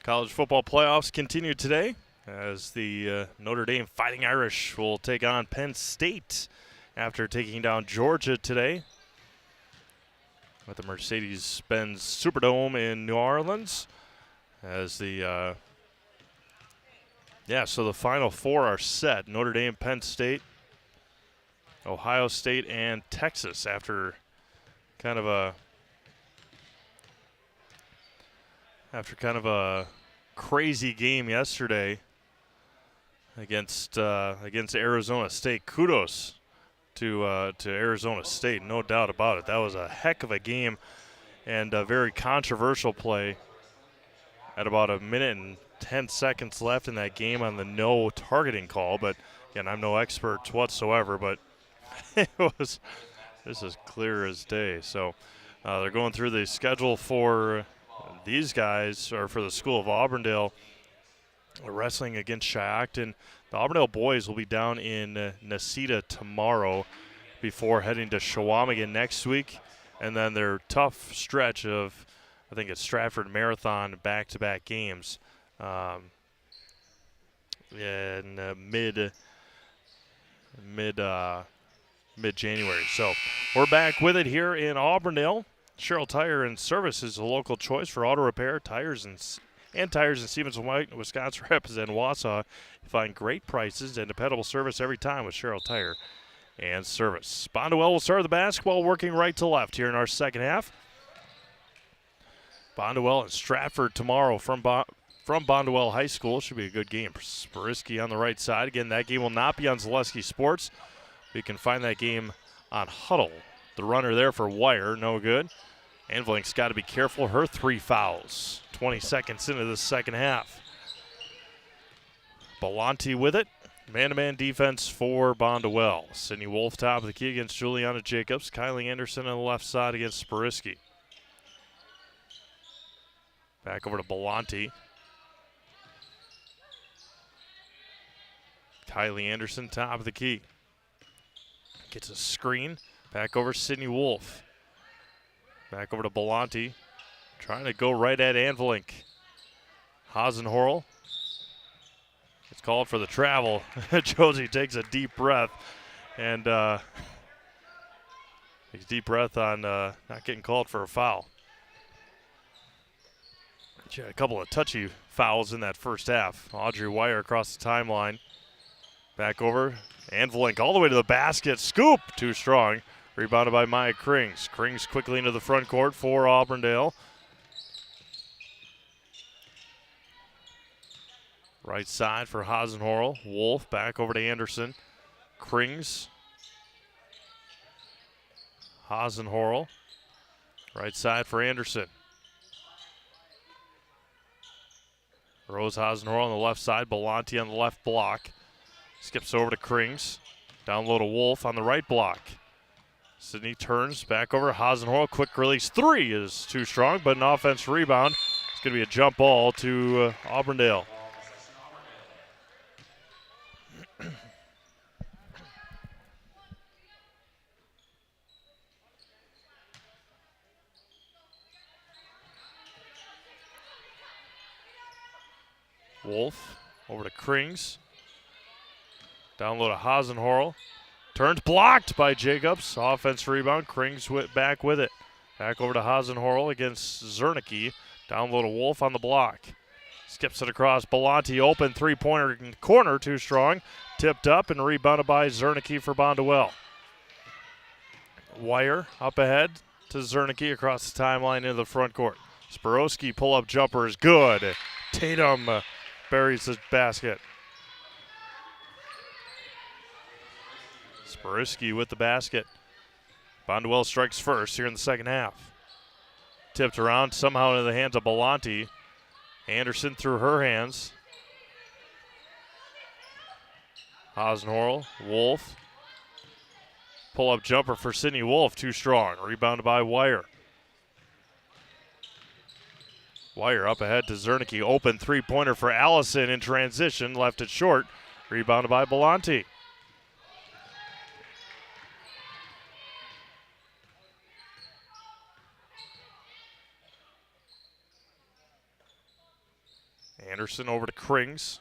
College football playoffs continue today as the Notre Dame Fighting Irish will take on Penn State after taking down Georgia today at the Mercedes-Benz Superdome in New Orleans. As the so the final four are set: Notre Dame, Penn State, Ohio State, and Texas after kind of a crazy game yesterday against Arizona State. Kudos to Arizona State, no doubt about it. That was a heck of a game and a very controversial play at about a minute and 10 seconds left in that game on the no targeting call. But again, I'm no expert whatsoever, but this is clear as day. So they're going through the schedule for these guys, or for the School of Auburndale, wrestling against Shiocton The Auburndale boys will be down in Nacita tomorrow before heading to Shawamigan next week. And then their tough stretch of, I think it's Stratford Marathon back-to-back games in mid-January. So we're back with it here in Auburndale. Sherrill Tire and Service is a local choice for auto repair, tires and tires in Stevens and White, Wisconsin Rapids and Wausau. You find great prices and dependable service every time with Sherrill Tire and Service. Bonduel will start the basketball working right to left here in our second half. Bonduel and Stratford tomorrow from Bonduel High School. Should be a good game. Spariski on the right side. Again, that game will not be on Zaleski Sports. You can find that game on Huddle. The runner there for Wire, no good. Anvelink's got to be careful. Her 3 fouls. 20 seconds into the second half. Belanti with it. Man-to-man defense for Bonduel. Sydney Wolf top of the key against Juliana Jacobs. Kylie Anderson on the left side against Spariski. Back over to Belanti. Kylie Anderson top of the key. Gets a screen. Back over Sydney Wolf. Back over to Belanti. Trying to go right at Anvelink. Hasenhorl. It's called for the travel. Josie takes a deep breath. And takes a deep breath on not getting called for a foul. She had a couple of touchy fouls in that first half. Audrey Wire across the timeline. Back over. Anvelink all the way to the basket. Scoop! Too strong. Rebounded by Maya Krings. Krings quickly into the front court for Auburndale. Right side for Hasenhorl. Wolf back over to Anderson. Krings. Hasenhorl. Right side for Anderson. Rose Hasenhorl on the left side. Belanti on the left block. Skips over to Krings. Down low to Wolf on the right block. Sydney turns back over to Hasenhorl. Quick release 3 is too strong, but an offense rebound. It's going to be a jump ball to Auburndale. Wolf over to Krings. Down low to Hasenhorl. Turns blocked by Jacobs. Offense rebound. Krings back with it. Back over to Hasenhorl against Zernicke. Down low to Wolf on the block. Skips it across. Belanti open. Three-pointer in the corner. Too strong. Tipped up and rebounded by Zernicke for Bonduel. Wire up ahead to Zernicke across the timeline into the front court. Sporowski pull-up jumper is good. Tatum buries the basket. Spariski with the basket. Bonduel strikes first here in the second half. Tipped around somehow into the hands of Belanti. Anderson through her hands. Hasenhorl, Wolf. Pull-up jumper for Sydney Wolf, too strong. Rebounded by Wire. Wire up ahead to Zernicke. Open three-pointer for Allison in transition. Left it short. Rebounded by Belanti. Anderson over to Krings.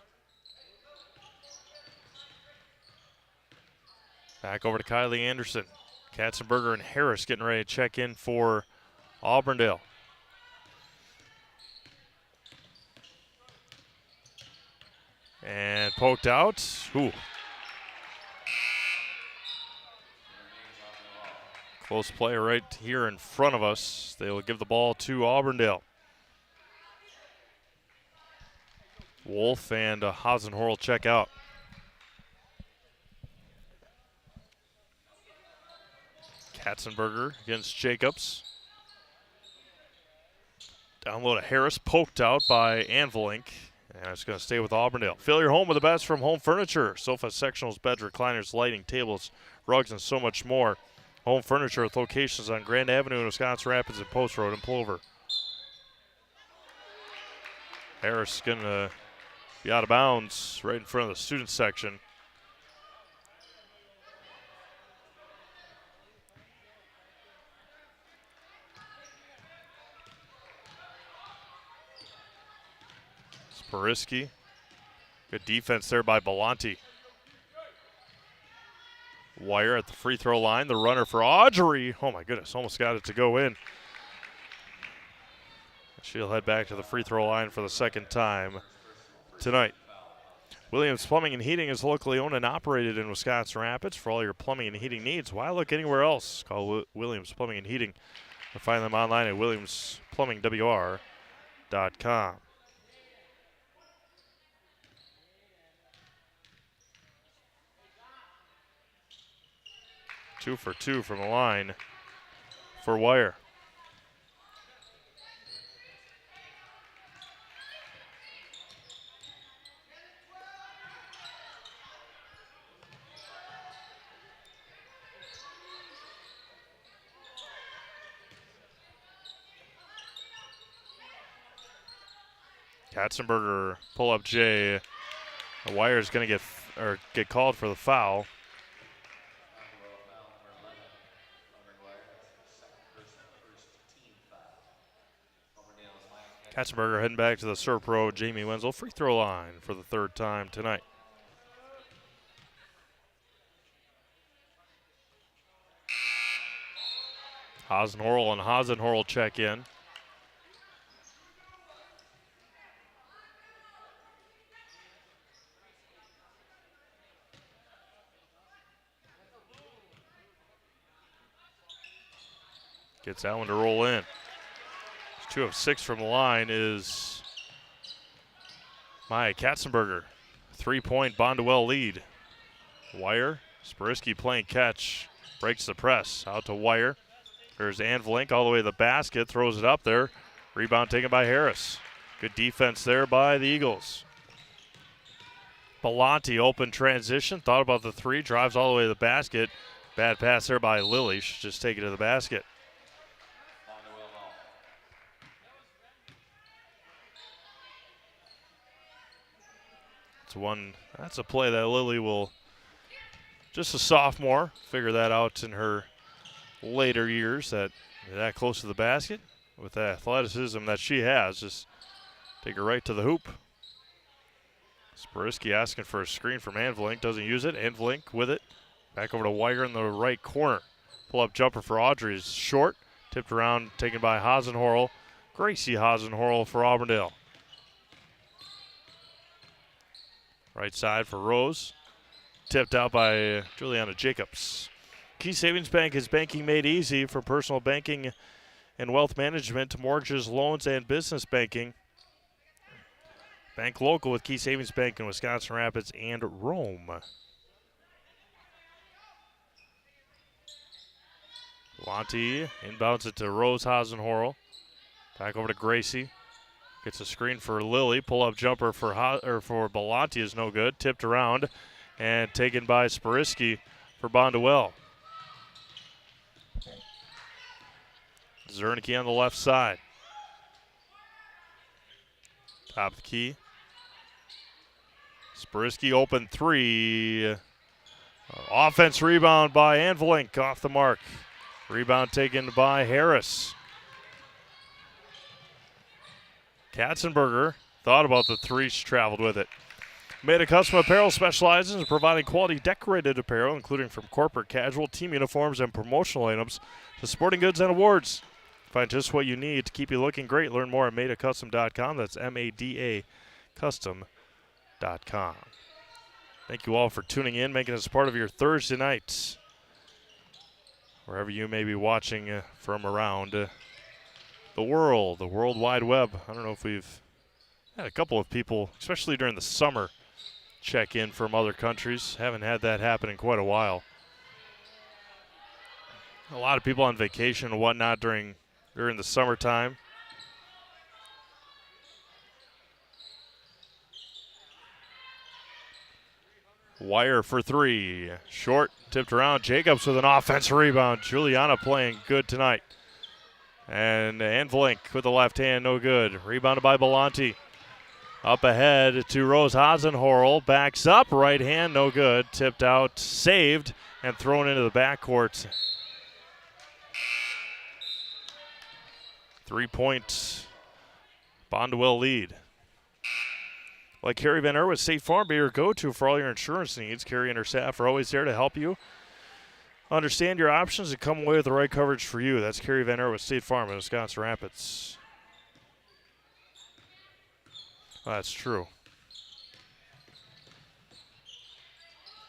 Back over to Kylie Anderson. Katzenberger and Harris getting ready to check in for Auburndale. And poked out. Ooh. Close play right here in front of us. They will give the ball to Auburndale. Wolf and Hasenhorl check out. Katzenberger against Jacobs. Down low to Harris, poked out by Anvelink. And it's going to stay with Auburndale. Fill your home with the best from Home Furniture. Sofa sectionals, beds, recliners, lighting, tables, rugs, and so much more. Home Furniture with locations on Grand Avenue in Wisconsin Rapids and Post Road in Plover. Harris going to Be out of bounds right in front of the student section. Spariski. Good defense there by Belanti. Wire at the free throw line. The runner for Audrey. Oh my goodness, almost got it to go in. She'll head back to the free throw line for the second time tonight. Williams Plumbing and Heating is locally owned and operated in Wisconsin Rapids. For all your plumbing and heating needs, why look anywhere else? Call Williams Plumbing and Heating or find them online at williamsplumbingwr.com. Two for two from the line for Wire. Katzenberger pull up J. The Wire is going to get called for the foul. Katzenberger heading back to the Serpro Jamie Wenzel free throw line for the third time tonight. Hasenhorl and Hasenhorl check in. Gets that one to roll in. 2 of 6 from the line is Maya Katzenberger. 3-point Bonduel lead. Wire, Spariski playing catch, breaks the press, out to Wire. There's Anvlink all the way to the basket, throws it up there. Rebound taken by Harris. Good defense there by the Eagles. Belanti open transition, thought about the three, drives all the way to the basket. Bad pass there by Lilly, should just take it to the basket. That's a play that Lilly will, just a sophomore, figure that out in her later years, that close to the basket with the athleticism that she has. Just take her right to the hoop. Spariski asking for a screen from Anvlink, doesn't use it. Anvlink with it. Back over to Wire in the right corner. Pull-up jumper for Audrey is short. Tipped around, taken by Hasenhorl. Gracie Hasenhorl for Auburndale. Right side for Rose. Tipped out by Juliana Jacobs. Key Savings Bank is banking made easy for personal banking and wealth management, mortgages, loans, and business banking. Bank local with Key Savings Bank in Wisconsin Rapids and Rome. Belanti inbounds it to Rose Hasenhorl. Back over to Gracie. Gets a screen for Lilly. Pull-up jumper for Belanti is no good. Tipped around and taken by Spariski for Bonduel. Zernicke on the left side. Top of the key. Spariski open three. Offense rebound by Anvlink off the mark. Rebound taken by Harris. Katzenberger thought about the three, she traveled with it. Made a Custom Apparel specializes in providing quality decorated apparel, including from corporate, casual, team uniforms, and promotional items to sporting goods and awards. Find just what you need to keep you looking great. Learn more at madeacustom.com. That's M-A-D-A custom.com. Thank you all for tuning in, making us part of your Thursday nights, wherever you may be watching from around the world, the World Wide Web. I don't know if we've had a couple of people, especially during the summer, check in from other countries. Haven't had that happen in quite a while. A lot of people on vacation and whatnot during the summertime. Wire for three. Short, tipped around. Jacobs with an offensive rebound. Juliana playing good tonight. And Anvlink with the left hand, no good. Rebounded by Belanti. Up ahead to Rose Hasenhorl. Backs up. Right hand, no good. Tipped out, saved, and thrown into the backcourt. 3-point Bonduel lead. Like Carrie Van Erwit, State Farm, be your go-to for all your insurance needs. Carrie and her staff are always there to help you understand your options and come away with the right coverage for you. That's Carrie Van Erwit, State Farm in Wisconsin Rapids. That's true.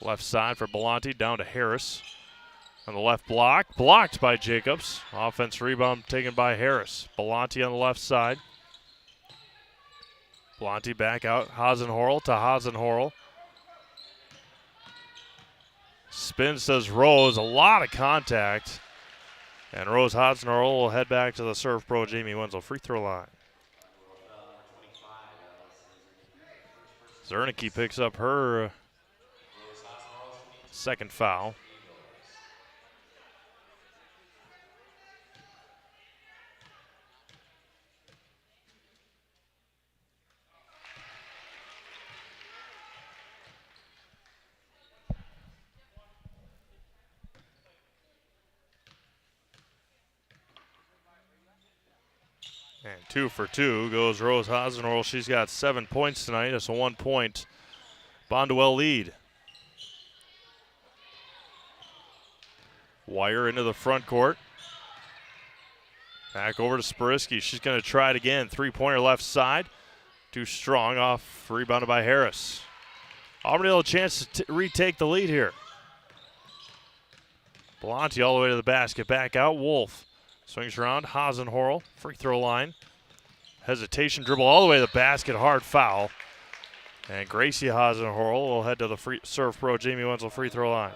Left side for Belanti, down to Harris. On the left block, blocked by Jacobs. Offense rebound taken by Harris. Belanti on the left side. Belanti back out, Hasenhorl to Hasenhorl. Spins says Rose, a lot of contact. And Rose Hasenhorl will head back to the Serve Pro Jamie Wenzel free throw line. Zernicke picks up her second foul. And 2 for 2 goes Rose Hasenhorl. She's got 7 points tonight. It's a 1-point Bonduel lead. Wire into the front court. Back over to Spiriski. She's going to try it again. 3-pointer left side. Too strong, off, rebounded by Harris. Auburndale a chance to retake the lead here. Belanti all the way to the basket. Back out, Wolf. Swings around, Hasenhorl, free throw line. Hesitation, dribble all the way to the basket, hard foul. And Gracie Hasenhorl will head to the Serve Pro Jamie Wenzel free throw line.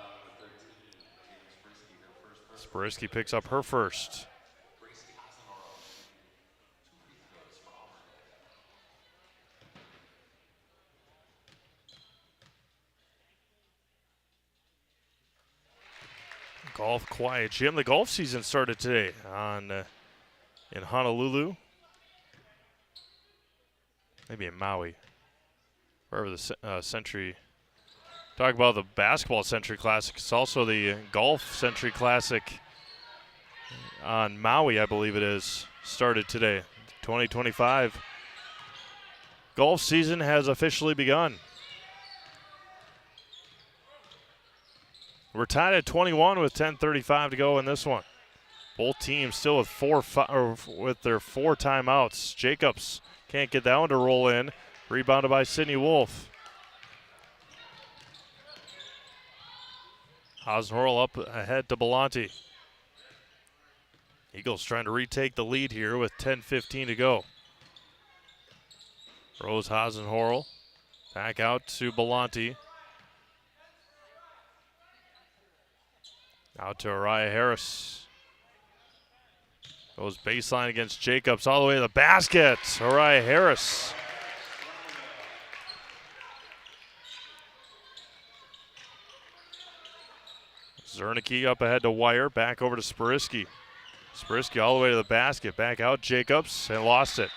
Spiriski picks up her first. Golf quiet. Jim, the golf season started today in Honolulu. Maybe in Maui. Wherever the Century. Talk about the basketball Century Classic. It's also the golf Century Classic on Maui, I believe it is. Started today. 2025 golf season has officially begun. We're tied at 21 with 10:35 to go in this one. Both teams still with their 4 timeouts. Jacobs can't get that one to roll in. Rebounded by Sydney Wolf. Hasenhorl up ahead to Belanti. Eagles trying to retake the lead here with 10:15 to go. Rose Hasenhorl back out to Belanti. Out to Uriah Harris. Goes baseline against Jacobs all the way to the basket. Uriah Harris. Zernicke up ahead to Wire. Back over to Spiriski. Spiriski all the way to the basket. Back out Jacobs and lost it.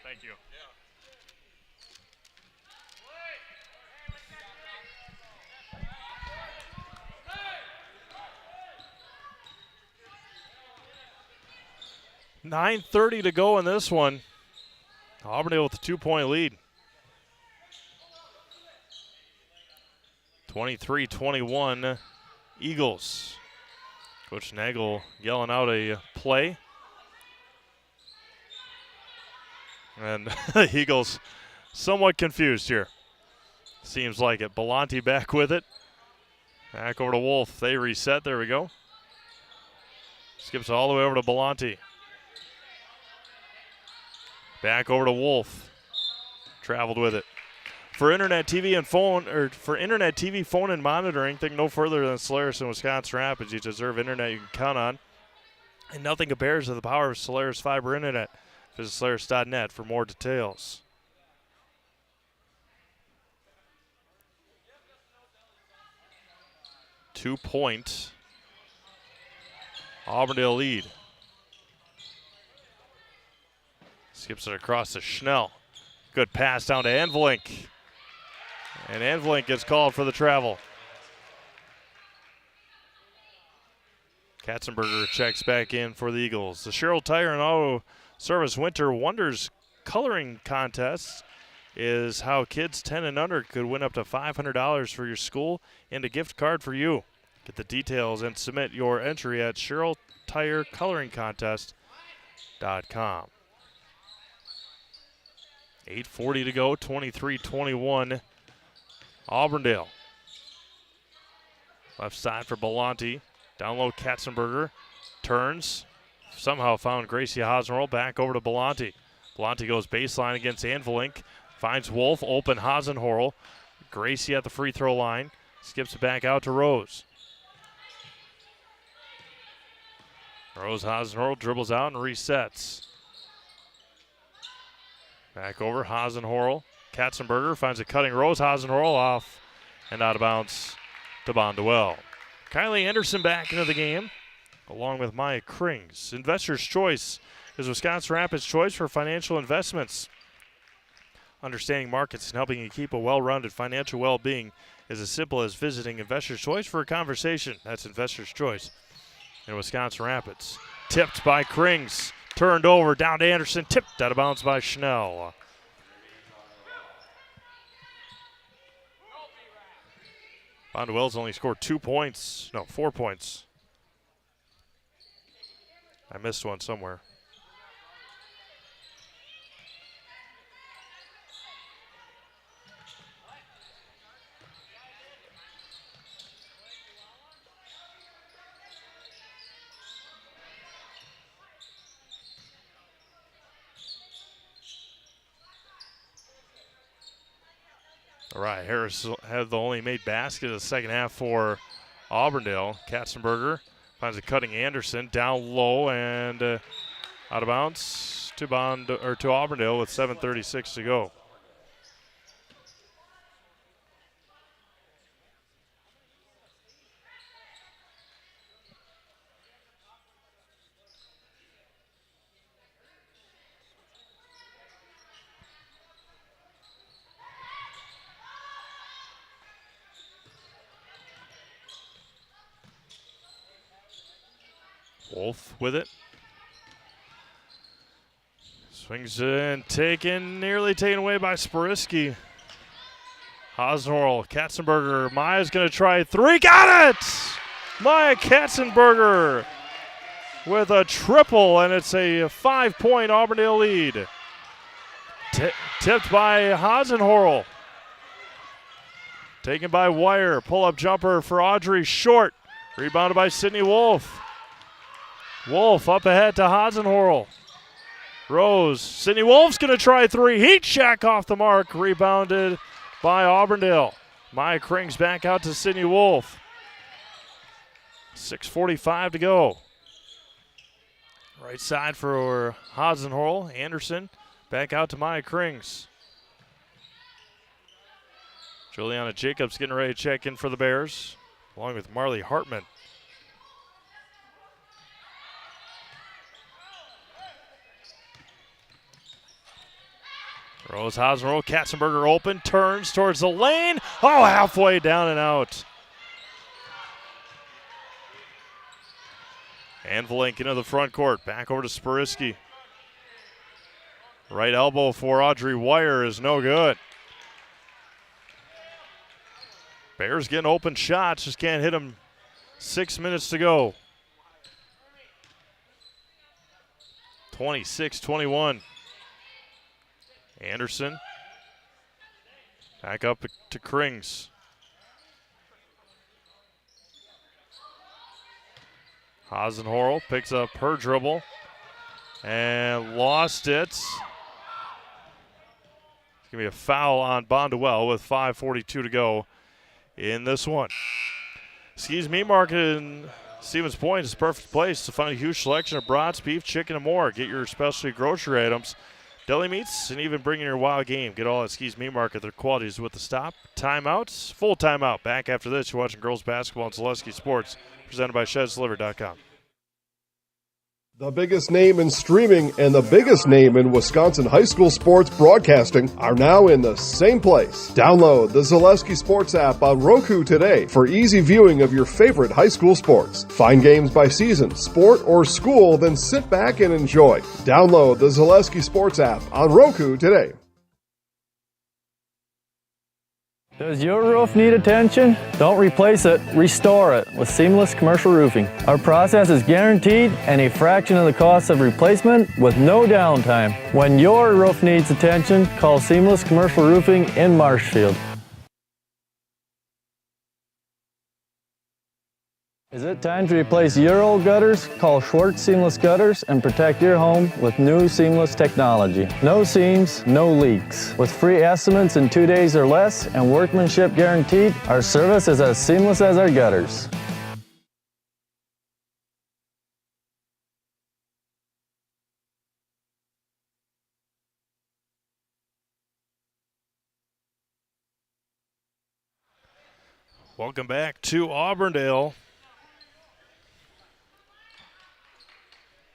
Thank you. 9:30 to go in this one. Auburndale with a 2-point lead. 23-21 Eagles. Coach Nagel yelling out a play. And the Eagles somewhat confused here. Seems like it. Belanti back with it. Back over to Wolf. They reset. There we go. Skips all the way over to Belanti. Back over to Wolf. Traveled with it. For internet TV and phone, phone and monitoring, think no further than Solaris in Wisconsin Rapids. You deserve internet you can count on. And nothing compares to the power of Solaris fiber internet. Visit Solaris.net for more details. Two-point Auburndale lead. Skips it across to Schnell. Good pass down to Anvelink. And Anvelink gets called for the travel. Katzenberger checks back in for the Eagles. The Sherrill Tire and Auto Service Winter Wonders Coloring Contest is how kids 10 and under could win up to $500 for your school and a gift card for you. Get the details and submit your entry at SherrillTireColoringContest.com. 8:40 to go, 23-21. Auburndale. Left side for Belanti. Down low, Katzenberger turns. Somehow found Gracie Hasenroll. Back over to Belanti. Belanti goes baseline against Anvelink. Finds Wolf, open Hasenhorl. Gracie at the free throw line. Skips it back out to Rose. Rose Hasenhorl dribbles out and resets. Back over, Hasenhorl. Katzenberger finds a cutting Rose. Hasenhorl off and out of bounds to Bonduel. Kylie Anderson back into the game, along with Maya Krings. Investor's Choice is Wisconsin Rapids' choice for financial investments. Understanding markets and helping you keep a well-rounded financial well-being is as simple as visiting Investor's Choice for a conversation. That's Investor's Choice in Wisconsin Rapids. Tipped by Krings. Turned over, down to Anderson. Tipped out of bounds by Schnell. Bonduel's only scored 4 points. I missed one somewhere. All right, Harris had the only made basket of the second half for Auburndale. Katzenberger finds a cutting Anderson down low and out of bounds to Auburndale with 7:36 to go. Wolf with it. Swings in, nearly taken away by Sporiski. Hasenhorl, Katzenberger. Maya's going to try 3. Got it! Maya Katzenberger with a triple, and it's a 5-point Auburndale lead. Tipped by Hasenhorl. Taken by Wire. Pull-up jumper for Audrey, short. Rebounded by Sydney Wolf. Wolf up ahead to Hasenhorl. Rose. Sydney Wolf's going to try 3. Heat check off the mark. Rebounded by Auburndale. Maya Krings back out to Sydney Wolf. 6:45 to go. Right side for Hasenhorl. Anderson back out to Maya Krings. Juliana Jacobs getting ready to check in for the Bears, along with Marley Hartman. Rose Hasenhorl, Katzenberger open, turns towards the lane. Oh, halfway down and out. Anvelink into the front court. Back over to Sporiski. Right elbow for Audrey Wire is no good. Bears getting open shots, just can't hit them. 6 minutes to go. 26-21. Anderson. Back up to Krings. Hasenhorl picks up her dribble and lost it. It's going to be a foul on Bonduel with 5:42 to go in this one. Excuse Me Market in Stevens Point is the perfect place to find a huge selection of brats, beef, chicken, and more. Get your specialty grocery items, deli meats, and even bring in your wild game. Get all at Skis Meat Market. Their quality is with the stop. Timeouts, full timeout. Back after this, you're watching girls basketball on Zaleski Sports, presented by ShedsDelivered.com. The biggest name in streaming and the biggest name in Wisconsin high school sports broadcasting are now in the same place. Download the Zaleski Sports app on Roku today for easy viewing of your favorite high school sports. Find games by season, sport, or school, then sit back and enjoy. Download the Zaleski Sports app on Roku today. Does your roof need attention? Don't replace it, restore it with Seamless Commercial Roofing. Our process is guaranteed and a fraction of the cost of replacement with no downtime. When your roof needs attention, call Seamless Commercial Roofing in Marshfield. Is it time to replace your old gutters? Call Schwartz Seamless Gutters and protect your home with new seamless technology. No seams, no leaks. With free estimates in 2 days or less and workmanship guaranteed, our service is as seamless as our gutters. Welcome back to Auburndale.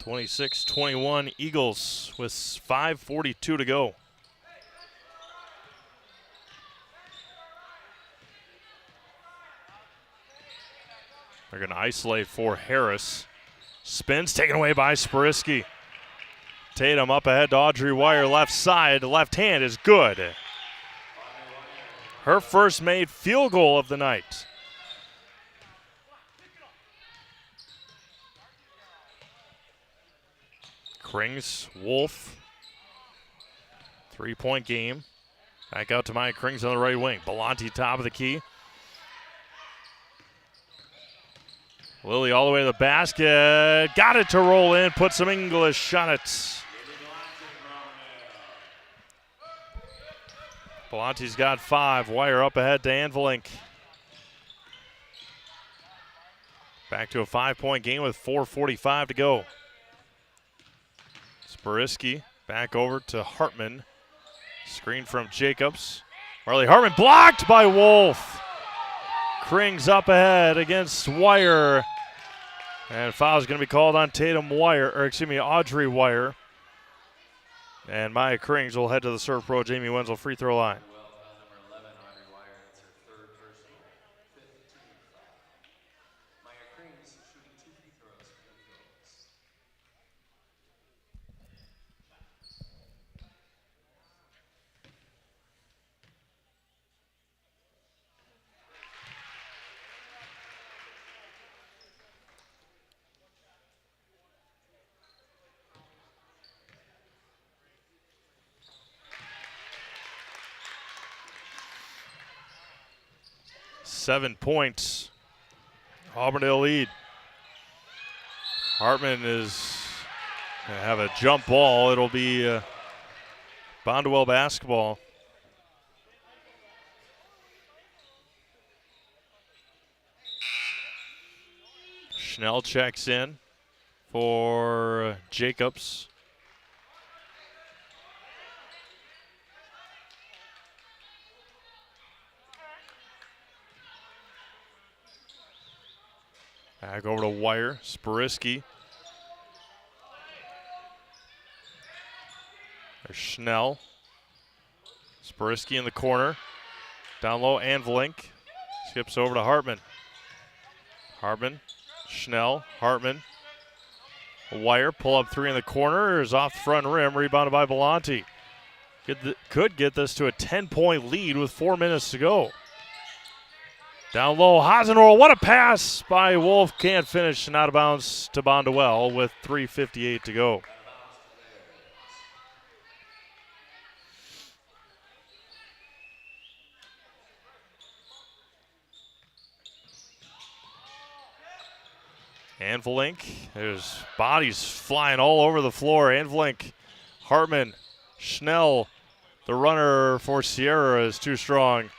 26-21 Eagles with 5:42 to go. They're going to isolate for Harris. Spins taken away by Spiriski. Tatum up ahead to Audrey Wire, left side. Left hand is good. Her first made field goal of the night. Krings, Wolf, 3-point game. Back out to Maya Krings on the right wing. Belanti top of the key. Lily all the way to the basket. Got it to roll in. Put some English on it. Belanti's got 5. Wire up ahead to Anvilink. Back to a 5-point game with 4:45 to go. Spiriski back over to Hartman. Screen from Jacobs. Marley Hartman blocked by Wolf. Krings up ahead against Wire. And foul is going to be called on Audrey Wire. And Maya Krings will head to the serve pro Jamie Wenzel free throw line. 7 points. Auburndale lead. Hartman is going to have a jump ball. It'll be Bonduel basketball. Schnell checks in for Jacobs. Back over to Wire. Spiriski. There's Schnell. Spiriski in the corner. Down low, Anvilink. Skips over to Hartman. Hartman. Schnell. Hartman. Wire. Pull up 3 in the corner. Is off the front rim. Rebounded by Belanti. Could get this to a 10-point lead with 4 minutes to go. Down low, Hasenroll. What a pass by Wolf. Can't finish. And out of bounds to Bonduel with 3:58 to go. Anvilink. There's bodies flying all over the floor. Anvilink, Hartman, Schnell. The runner for Sierra is too strong.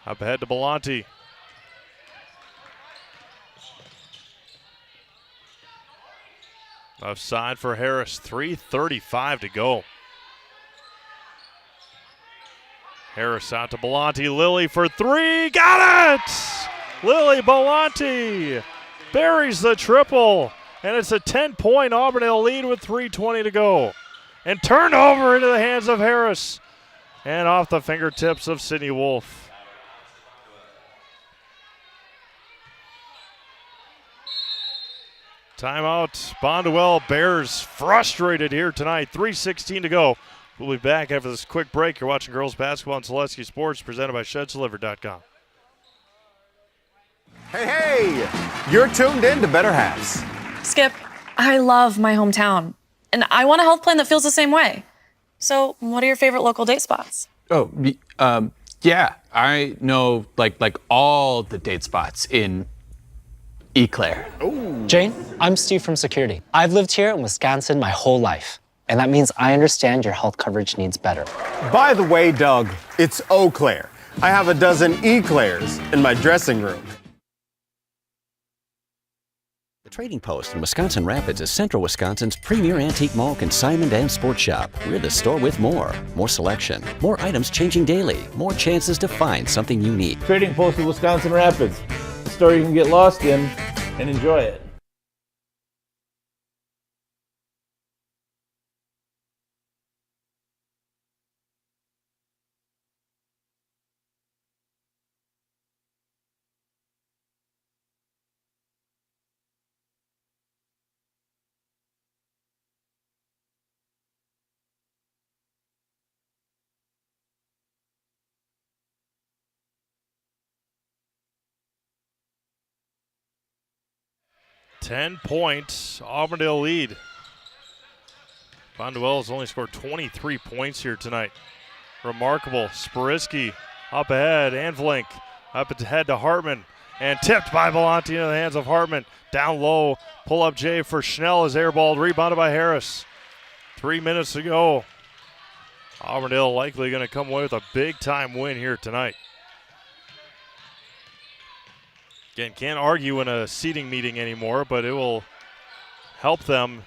Up ahead to Belanti. Offside for Harris. 3:35 to go. Harris out to Belanti. Lily for 3. Got it! Lily Belanti buries the triple And it's a 10-point Auburndale lead with 3:20 to go. And turned over into the hands of Harris. And off the fingertips of Sydney Wolf. Timeout. Bonduel. Bears frustrated here tonight. 3:16 to go. We'll be back after this quick break. You're watching girls basketball on Zaleski Sports, presented by ShedsDelivered.com. Hey, you're tuned in to Better Halves. Skip, I love my hometown, and I want a health plan that feels the same way. So, what are your favorite local date spots? Oh, yeah, I know like all the date spots in Eau Claire. Jane, I'm Steve from security. I've lived here in Wisconsin my whole life, and that means I understand your health coverage needs better. By the way, Doug, it's Eau Claire. I have a dozen Eclairs in my dressing room. The Trading Post in Wisconsin Rapids is Central Wisconsin's premier antique mall, consignment, and sports shop. We're the store with more selection, more items changing daily, more chances to find something unique. Trading Post in Wisconsin Rapids, a store you can get lost in and enjoy it. Ten-point Auburndale lead. Bonduel has only scored 23 points here tonight. Remarkable. Sparisky up ahead. Anvlink up ahead to Hartman. And tipped by Volante into the hands of Hartman. Down low. Pull-up J for Schnell is airballed. Rebounded by Harris. 3 minutes to go. Auburndale likely going to come away with a big-time win here tonight. Again, can't argue in a seating meeting anymore, but it will help them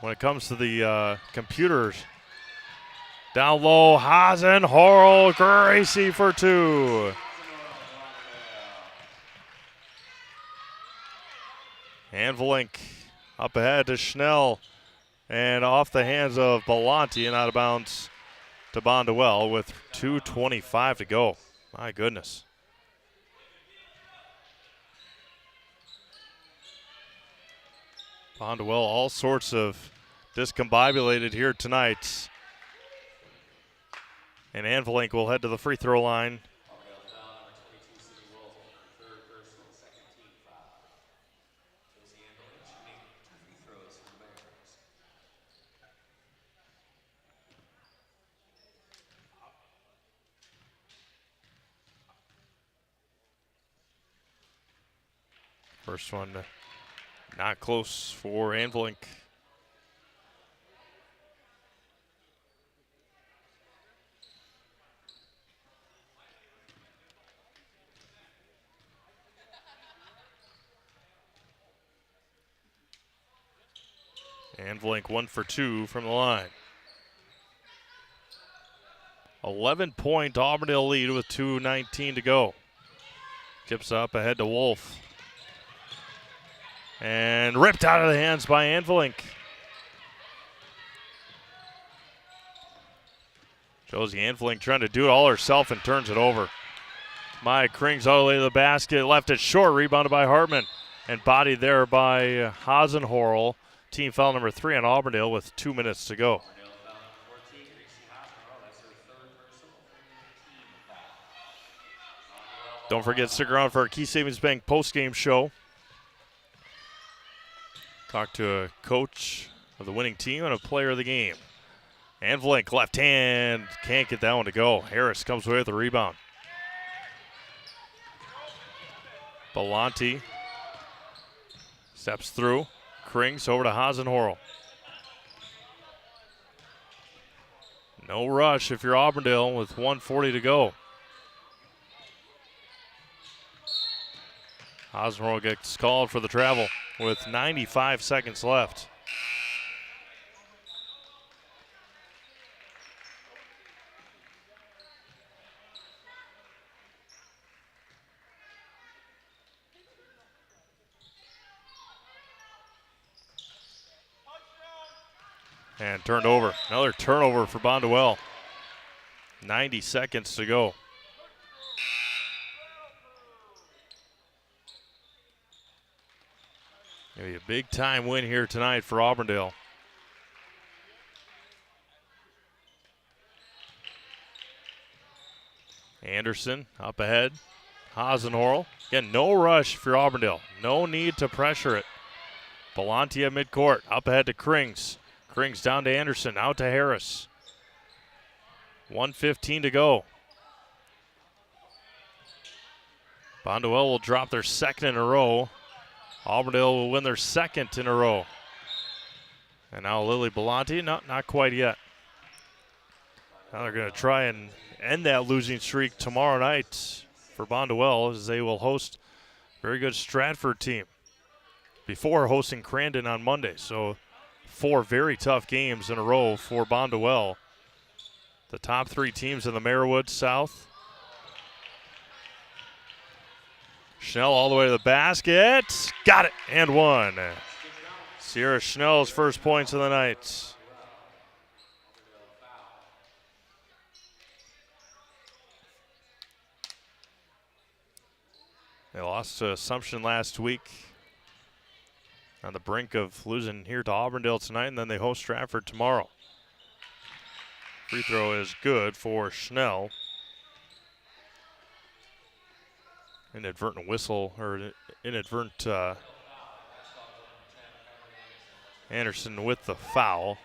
when it comes to the computers. Down low, Hazen, Horrell, Gracie for two. Anvelink up ahead to Schnell, and off the hands of Belanti and out of bounds to Bonduel with 2:25 to go. My goodness. Bonduel, all sorts of discombobulated here tonight. And Anvelink will head to the free throw line. First one not close for Anvelink. Anvelink 1 for 2 from the line. 11-point Auburndale lead with 2:19 to go. Tips up ahead to Wolf. And ripped out of the hands by Anvelink. Josie Anvelink trying to do it all herself and turns it over. Maya Krings all the way to the basket, left it short, rebounded by Hartman. And bodied there by Hasenhorrell. Team foul number 3 on Auburndale with 2 minutes to go. Don't forget, stick around for our Key Savings Bank postgame show. Talk to a coach of the winning team and a player of the game. Anvelink, left hand, can't get that one to go. Harris comes away with the rebound. Belanti steps through. Krings over to Hasenhorrell. No rush if you're Auburndale with 1:40 to go. Hasenhorrell gets called for the travel with 95 seconds left. And turned over. Another turnover for Bonduel. 90 seconds to go. Maybe a big time win here tonight for Auburndale. Anderson up ahead. Hasenhorl. Again, no rush for Auburndale. No need to pressure it. Belanti at midcourt. Up ahead to Krings. Krings down to Anderson. Out to Harris. 1:15 to go. Bonduel will drop their second in a row. Auburndale will win their second in a row. And now Lily Belanti, not quite yet. Now they're going to try and end that losing streak tomorrow night for Bonduel, as they will host a very good Stratford team before hosting Crandon on Monday. So 4 very tough games in a row for Bonduel. The top 3 teams in the Merriwood South. Schnell all the way to the basket. Got it, and one. Sierra Schnell's first points of the night. They lost to Assumption last week. On the brink of losing here to Auburndale tonight, and then they host Stratford tomorrow. Free throw is good for Schnell. Inadvertent whistle, or inadvertent Anderson with the foul.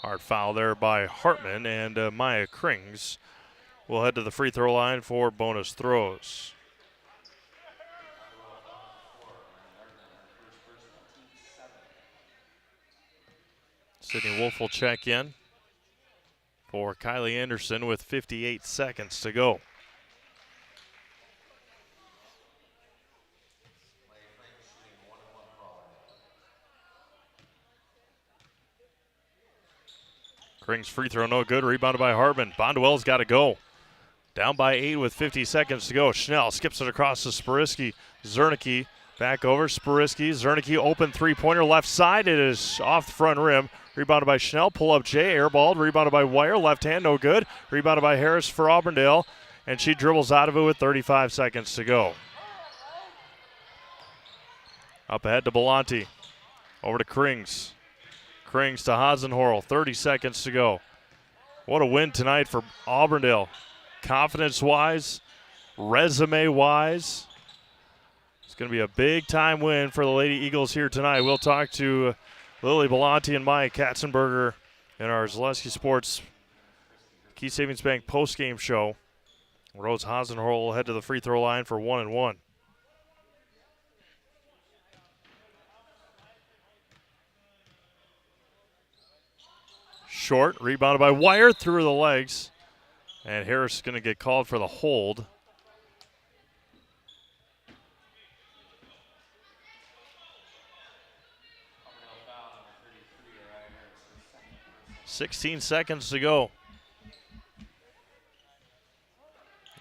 Hard foul there by Hartman, and Maya Krings will head to the free throw line for bonus throws. Sydney Wolf will check in for Kylie Anderson with 58 seconds to go. Krings free throw no good, rebounded by Hartman. Bonduel's got to go. Down by 8 with 50 seconds to go. Schnell skips it across to Spiriski. Zernicki back over. Spiriski. Zernicki open three-pointer left side. It is off the front rim. Rebounded by Schnell. Pull up Jay. Airballed. Rebounded by Wire. Left hand no good. Rebounded by Harris for Auburndale. And she dribbles out of it with 35 seconds to go. Up ahead to Belanti. Over to Krings. Krings to Hasenhorl. 30 seconds to go. What a win tonight for Auburndale. Confidence-wise, resume-wise. It's going to be a big-time win for the Lady Eagles here tonight. We'll talk to Lily Belanti and Maya Katzenberger in our Zaleski Sports Key Savings Bank post-game show. Rose Hasenhorl will head to the free throw line for 1-1. Short, rebounded by Wire through the legs. And Harris is going to get called for the hold. .16 seconds to go.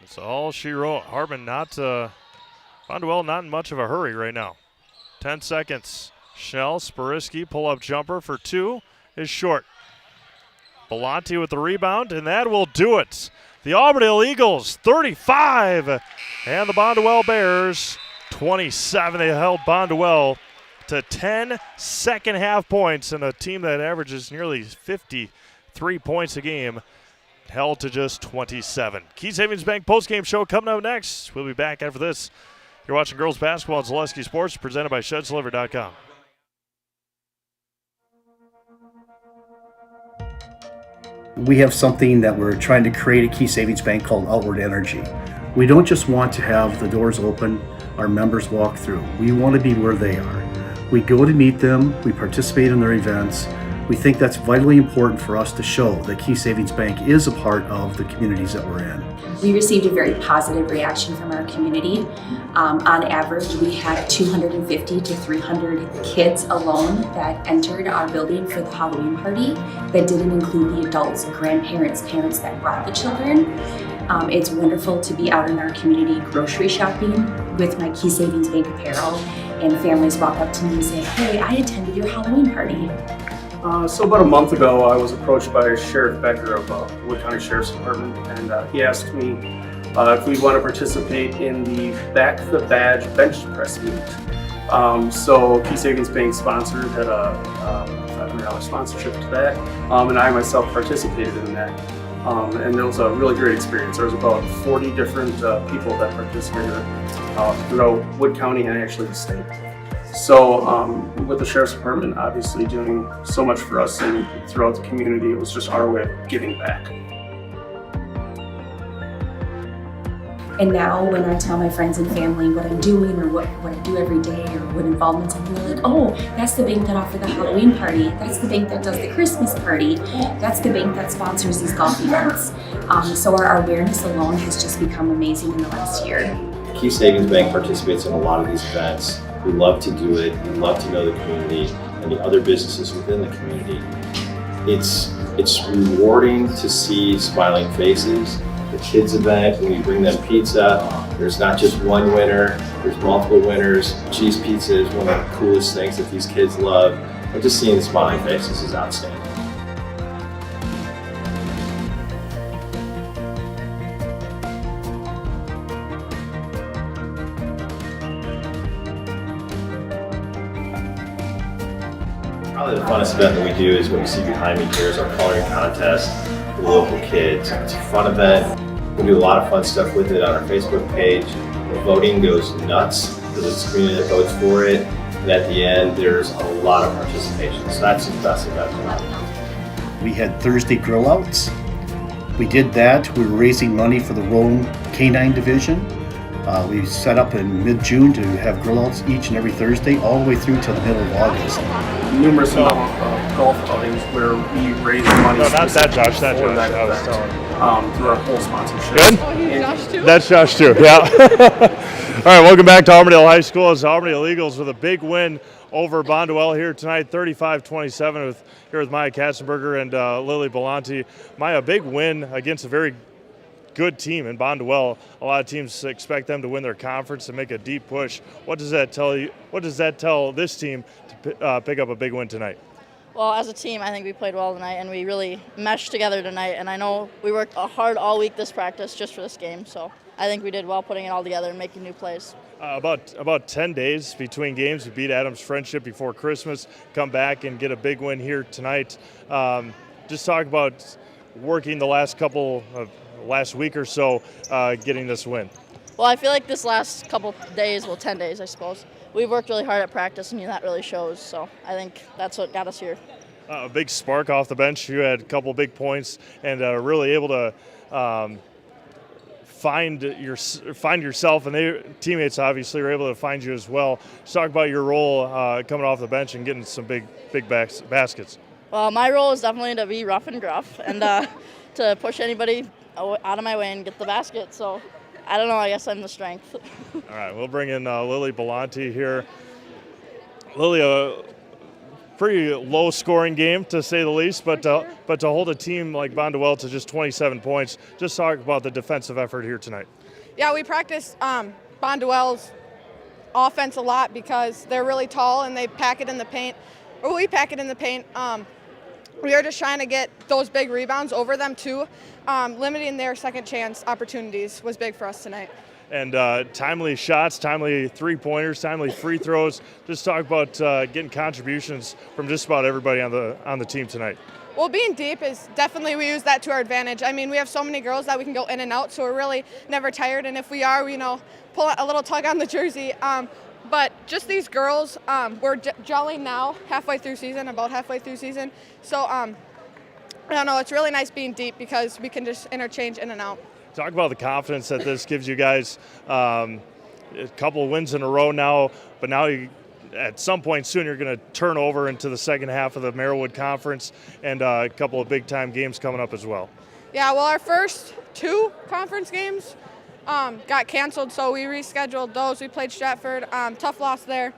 That's all she wrote. Hartman Bonduel not in much of a hurry right now. 10 seconds. Schnell, Spiriski, pull-up jumper for 2 is short. Belanti with the rebound, and that will do it. The Auburndale Eagles, 35, and the Bonduel Bears, 27. They held Bonduel to 10 second-half points, and a team that averages nearly 53 points a game held to just 27. Key Savings Bank postgame show coming up next. We'll be back after this. You're watching girls basketball on Zaleski Sports, presented by ShedsDeliver.com. We have something that we're trying to create at Key Savings Bank called Outward Energy. We don't just want to have the doors open, our members walk through. We want to be where they are. We go to meet them, we participate in their events, We think that's vitally important for us to show that Key Savings Bank is a part of the communities that we're in. We received a very positive reaction from our community. On average, we had 250 to 300 kids alone that entered our building for the Halloween party. That didn't include the adults, grandparents, parents that brought the children. It's wonderful to be out in our community grocery shopping with my Key Savings Bank apparel, and families walk up to me and say, "Hey, I attended your Halloween party." So about a month ago, I was approached by Sheriff Becker of Wood County Sheriff's Department, and he asked me if we'd want to participate in the Back the Badge bench press meet. So Key Savings Bank sponsored, had a $500 sponsorship to that, and I myself participated in that. And it was a really great experience. There was about 40 different people that participated throughout Wood County and actually the state. So with the Sheriff's Department obviously doing so much for us and throughout the community, it was just our way of giving back. And now when I tell my friends and family what I'm doing or what I do every day or what involvements I'm doing, like, "Oh, that's the bank that offered the Halloween party. That's the bank that does the Christmas party. That's the bank that sponsors these golf events." So our awareness alone has just become amazing in the last year. Key Savings Bank participates in a lot of these events. We love to do it. We love to know the community and the other businesses within the community. It's rewarding to see smiling faces. The kids event, when we bring them pizza, there's not just one winner, there's multiple winners. Cheese pizza is one of the coolest things that these kids love. And just seeing the smiling faces is outstanding. Probably the funnest event that we do is what you see behind me here is our coloring contest for local kids. It's a fun event. We do a lot of fun stuff with it on our Facebook page. The voting goes nuts because it's the community that votes for it. And at the end, there's a lot of participation. So that's the best event. We had Thursday grill outs. We did that. We were raising money for the Rome Canine Division. We set up in mid-June to have grill outs each and every Thursday, all the way through to the middle of August. Numerous amount of golf outings where we raise money. No, not that Josh. That Josh. I was telling. Through our whole sponsorship. Good? That's Josh too, yeah. All right, welcome back to Auburndale High School. It's Auburndale Eagles with a big win over Bonduel here tonight, 35-27 here with Maya Katzenberger and Lily Belanti. Maya, a big win against a very good team in Bonduel. A lot of teams expect them to win their conference and make a deep push. What does that tell you? What does that tell this team to pick up a big win tonight? Well, as a team, I think we played well tonight, and we really meshed together tonight. And I know we worked hard all week this practice just for this game, so I think we did well putting it all together and making new plays. About 10 days between games. We beat Adams Friendship before Christmas, come back and get a big win here tonight. Just talk about working the last week or so getting this win. Well, I feel like this last couple days, 10 days, I suppose, we've worked really hard at practice, and that really shows. So I think that's what got us here. A big spark off the bench. You had a couple big points and really able to find yourself, and their teammates obviously were able to find you as well. Just talk about your role coming off the bench and getting some big baskets. Well, my role is definitely to be rough and gruff and to push anybody out of my way and get the basket. So I don't know, I guess I'm the strength. All right, we'll bring in Lily Belanti here. Lily, a pretty low-scoring game to say the least, but to hold a team like Bonduel to just 27 points, just talk about the defensive effort here tonight. Yeah, we practice Bonduel's offense a lot because they're really tall and they pack it in the paint, or we pack it in the paint. We are just trying to get those big rebounds over them too. Limiting their second chance opportunities was big for us tonight. And timely shots, timely three-pointers, timely free throws. Just talk about getting contributions from just about everybody on the team tonight. Well, being deep is definitely, we use that to our advantage. I mean, we have so many girls that we can go in and out, so we're really never tired. And if we are, we pull a little tug on the jersey. But just these girls, we're gelling now, about halfway through season. So I don't know, it's really nice being deep because we can just interchange in and out. Talk about the confidence that this gives you guys. A couple of wins in a row now, but now you at some point soon you're going to turn over into the second half of the Merrillwood Conference, and a couple of big-time games coming up as well. Yeah, well, our first 2 conference games got canceled, so we rescheduled those. We played Stratford, tough loss there.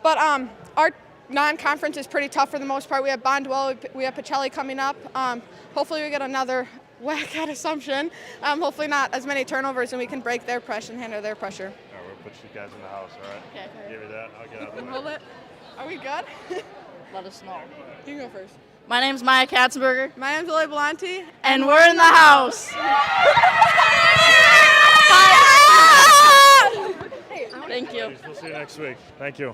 But our non-conference is pretty tough for the most part. We have Bonduel, we have Pacelli coming up. Hopefully we get another whack at Assumption. Hopefully not as many turnovers, and we can break their pressure and handle their pressure. All right, we'll put you guys in the house, all right? Okay. Give me that. I'll get out of the way. Hold it. Are we good? Let us know. You can go first. My name's Maya Katzenberger. My name's Lily Belanti. And we're in the house. Thank you. We'll see you next week. Thank you.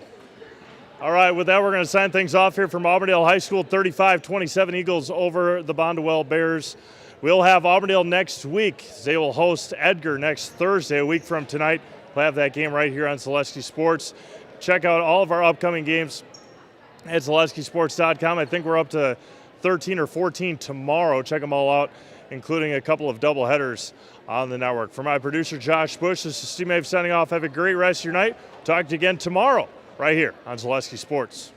All right, with that, we're going to sign things off here from Auburndale High School. 35-27 Eagles over the Bonduel Bears. We'll have Auburndale next week. They will host Edgar next Thursday, a week from tonight. We'll have that game right here on Zaleski Sports. Check out all of our upcoming games at ZaleskiSports.com. I think we're up to 13 or 14 tomorrow. Check them all out, including a couple of doubleheaders on the network. For my producer, Josh Bush, this is Steve Mave signing off. Have a great rest of your night. Talk to you again tomorrow right here on Zaleski Sports.